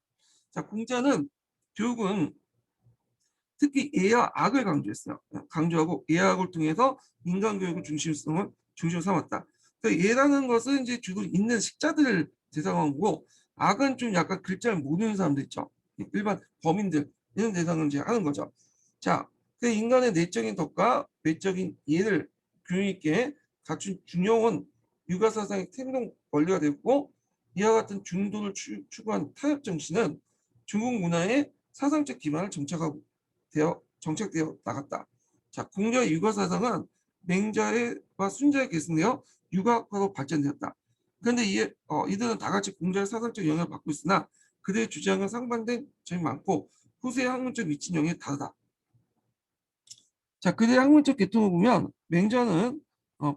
자, 공자는 교육은 특히 예와 악을 강조했어요. 강조하고 예악을 통해서 인간교육의 중심을 삼았다. 그러니까 예라는 것은 이제 주로 있는 식자들을 대상한 거고, 악은 좀 약간 글자를 모르는 사람들 있죠. 일반 범인들 이런 대상을 이제 하는 거죠. 자, 그 인간의 내적인 덕과 외적인 예를 균형 있게 갖춘 중용은 육아 사상의 태동 원리가 되었고, 이와 같은 중도를 추구한 타협 정신은 중국 문화의 사상적 기반을 정착되어 나갔다. 자, 공자의 육아 사상은 맹자와 순자에 계승되어 육아학으로 발전되었다. 그런데 이들은 다 같이 공자의 사상적 영향을 받고 있으나 그들의 주장은 상반된 점이 많고 후세의 학문적 미친 영향이 다르다. 자, 그들의 학문적 계통을 보면 맹자는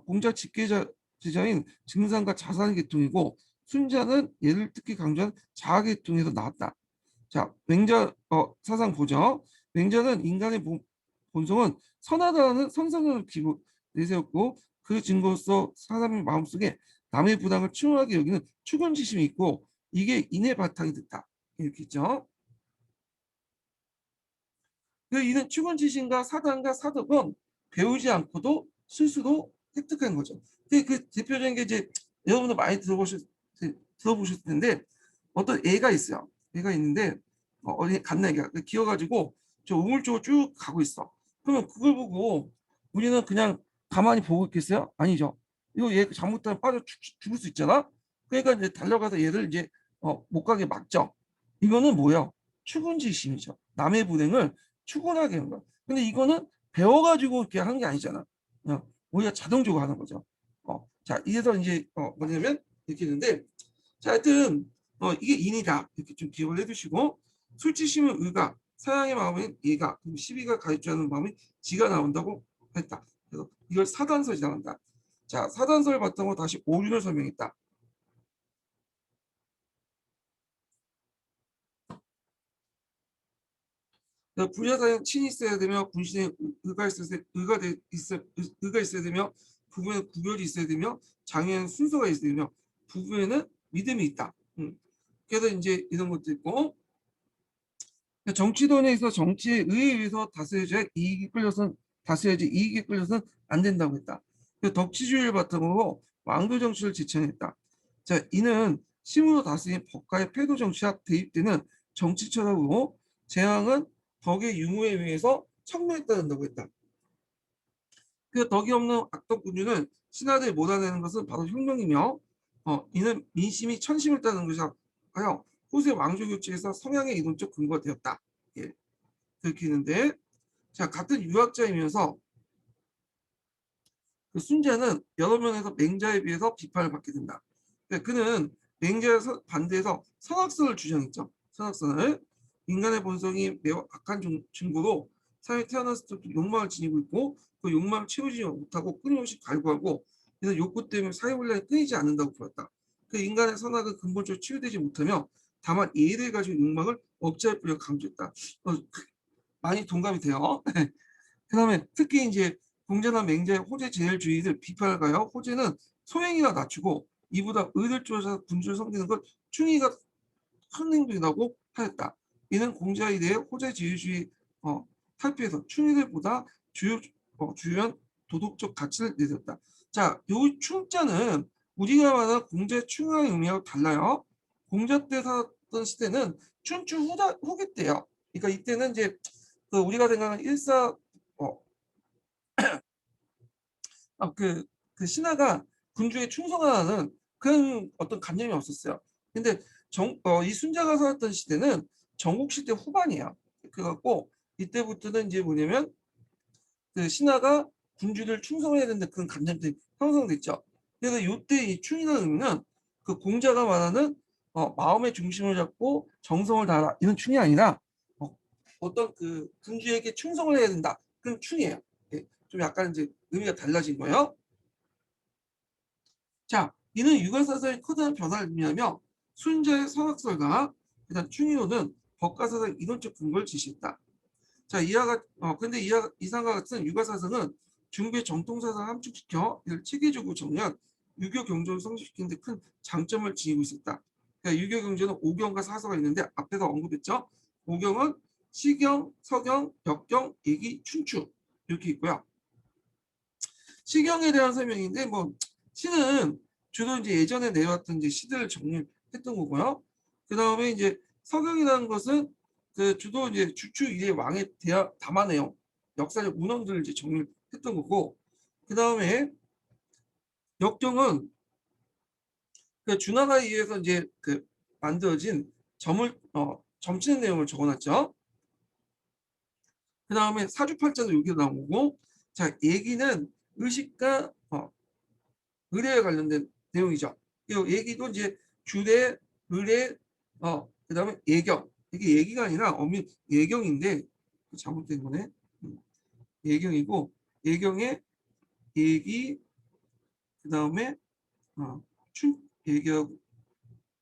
공자 직계제자인 증상과 자산의 계통이고, 순자는 예를 특히 강조한 자아 계통에서 나왔다. 자, 맹자 사상 보죠. 맹자는 인간의 본성은 선하다는 선선을 내세웠고, 그 증거로서 사람의 마음속에 남의 부당을 추하게 여기는 추근지심이 있고, 이게 인의 바탕이 됐다. 이렇게 있죠. 그 이는 추근지심과 사단과 사덕은 배우지 않고도 스스로 획득한 거죠. 그 대표적인 게 이제 여러분들 많이 들어보셨을 텐데, 어떤 애가 있어요. 애가 있는데 어디 갔나 애가 기어가지고 저 우물 쪽으로 쭉 가고 있어. 그러면 그걸 보고 우리는 그냥 가만히 보고 있겠어요? 아니죠. 이거 얘 잘못하면 빠져 죽을 수 있잖아. 그러니까 이제 달려가서 얘를 이제 못 가게 막죠. 이거는 뭐야? 추근지심이죠. 남의 불행을 추구하게 하는 거야. 근데 이거는 배워가지고 이렇게 하는 게 아니잖아. 그냥 우리가 자동적으로 하는 거죠. 자, 이래서 이제 뭐냐면 이렇게 있는데, 자, 하여튼 이게 인이다 이렇게 좀 기억을 해두시고, 술지심은 의가, 사양의 마음은 예가, 그리고 시비가 가입주하는 마음이 지가 나온다고 했다. 그래서 이걸 사단설이 나온다. 자, 사단설 바탕으로 다시 오륜을 설명했다. 부자사는 친이 있어야 되며, 군신에 의가 있어야 되며, 부부에는 구별이 있어야 되며, 장애는 순서가 있어야 되며, 부부에는 믿음이 있다. 그래서 이제 이런 것도 있고, 정치론에서 정치에 의에 의해서 다스려져야 이익이 끌려선 다스려야지 이익에 끌려서는 안 된다고 했다. 덕치주의를 바탕으로 왕도 정치를 지칭했다. 자, 이는 심으로 다스린 법가의 패도 정치와 대입되는 정치 철학으로 재앙은 덕의 유무에 의해서 청멸했다고 했다. 그 덕이 없는 악덕 군주는 신하들이 몰아내는 것은 바로 혁명이며, 이는 민심이 천심을 따는 것이라 하여 후세 왕조 교체에서 성향의 이론적 근거가 되었다. 예, 그렇게 있는데, 자, 같은 유학자이면서 그 순자는 여러 면에서 맹자에 비해서 비판을 받게 된다. 그는 맹자에 반대해서 선악선을 주장했죠. 선악선을. 인간의 본성이 매우 악한 증거로 사회에 태어났을 때부터 욕망을 지니고 있고, 그 욕망을 채우지 못하고 끊임없이 갈구하고, 그래서 욕구 때문에 사회훈련이 끊이지 않는다고 보였다. 그 인간의 선악은 근본적으로 치유되지 못하며 다만 예를 가지고 욕망을 억제할 뿐이라 강조했다. 많이 동감이 돼요. 그다음에 특히 이제 공자나 맹자의 호재 제일주의를 비판을 가요. 호재는 소행이나 낮추고 이보다 의를 쫓아서 군주를 섬기는 것 충의가 큰 행동이라고 하였다. 이는 공자에 대해 호재 제일주의 탈피해서 충의들보다 주요한 도덕적 가치를 내렸다. 자, 요 충자는 우리가 말하는 공자의 충의의 의미하고 달라요. 공자 때 살았던 시대는 춘추 후기 때요. 그러니까 이때는 이제 그 우리가 생각하는 어, 그 신하가 군주에 충성하는 그런 어떤 관념이 없었어요. 근데 이 순자가 살았던 시대는 전국 시대 후반이에요. 그래갖고 이때부터는 이제 뭐냐면 그 신하가 군주를 충성해야 된다 그런 관념들이 형성됐죠. 그래서 이때 이 충이라는 의미는 그 공자가 말하는 마음의 중심을 잡고 정성을 다하라 이런 충이 아니라 어떤 그 군주에게 충성을 해야 된다 그런 충이에요. 예, 좀 약간 이제 의미가 달라진 거예요. 자, 이는 유관사상의 커다란 변화를 의미하며 순자의 성악설과 그다음 충의론은 법가사상 이론적 근거를 제시했다. 자, 근데 이상과 같은 유가사상은 중국의 정통사상을 함축시켜 이를 체계적으로 정리한 유교 경전을 성립시키는 데 큰 장점을 지니고 있었다. 그러니까 유교 경전은 오경과 사서가 있는데 앞에서 언급했죠. 오경은 시경, 서경, 역경, 예기, 춘추 이렇게 있고요. 시경에 대한 설명인데 뭐 시는 주로 이제 예전에 내려왔던 이제 시들을 정리했던 거고요. 그 다음에 이제 서경이라는 것은 그 주로 이제 주추 이래 왕의 대화 담화 내용, 역사적 문헌들을 이제 정리했던 거고, 그 다음에 역경은 그 준하가에 의해서 이제 그 만들어진 점치는 내용을 적어놨죠. 그 다음에 사주팔자도 여기에 나오고, 자 얘기는 의식과 의례에 관련된 내용이죠. 이 얘기도 이제 주례, 의례, 그다음에 예경. 이게 얘기가 아니라 엄밀 예경인데 잘못된 거네. 예경이고 예경의 얘기, 그다음에 춘 예경,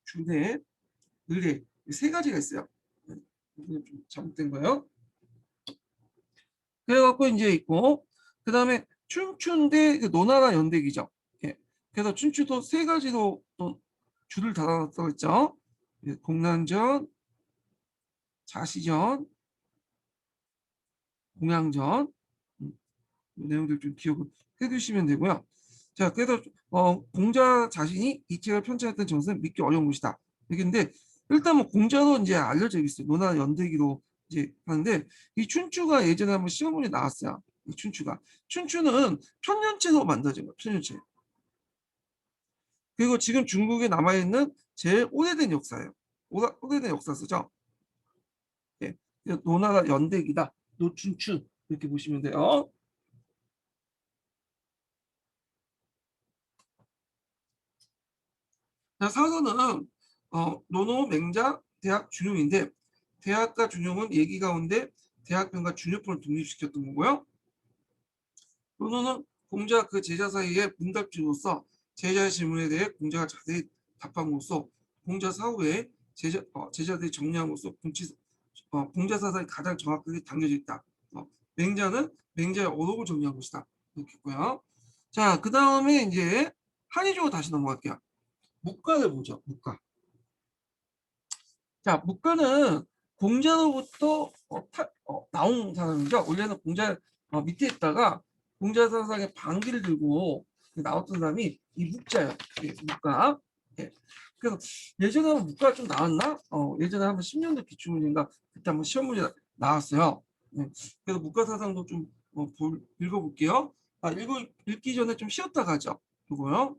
주례, 의례 세 가지가 있어요. 이건 좀 잘못된 거예요. 그래갖고 이제 있고, 그다음에 춘추인데 그 노나라 연대기죠. 예. 그래서 춘추도 세 가지로 또 줄을 달아놨다고 했죠. 예, 공난전, 자시전, 공양전, 이 내용들 좀 기억을 해두시면 되고요. 자, 그래서 공자 자신이 이 책을 편찬했던 정서는 믿기 어려운 것이다. 이건데 일단 뭐 공자도 이제 알려져 있어요. 노나라 연대기로 이제 하는데 이 춘추가 예전에 한번 시험문에 나왔어요. 이 춘추는 천년체로 만들어진 거예요. 천년체. 그리고 지금 중국에 남아있는 제일 오래된 역사예요. 오래된 역사서죠. 예. 노나라 연대기다. 노춘추 이렇게 보시면 돼요. 자, 사서는 노노, 맹자, 대학, 준용인데 대학과 준용은 얘기 가운데 대학병과 준용법을 독립시켰던 거고요. 노노는 공자 그 제자 사이에 문답지로서 제자의 질문에 대해 공자가 자세히 답함으로써 공자 사후에 제자들이 정리함으로써 공자 사상이 가장 정확하게 담겨져 있다. 맹자는 맹자의 어록을 정리한 것이다. 이렇게 있고요. 자, 그 다음에 이제 한의적으로 다시 넘어갈게요. 묵가를 보죠. 묵가. 자, 묵가는 공자로부터 나온 사람이죠. 원래는 공자 밑에 있다가 공자 사상의 반기를 들고 나왔던 사람이 이 묵자예요. 예, 묵가. 예. 그래서 예전에 한번 묵가 좀 나왔나? 예전에 한번 10년도 기출문제인가 그때 한번 시험 문제 나왔어요. 예. 그래서 묵가 사상도 좀 읽어볼게요. 읽기 전에 좀 쉬었다 가죠. 이거요.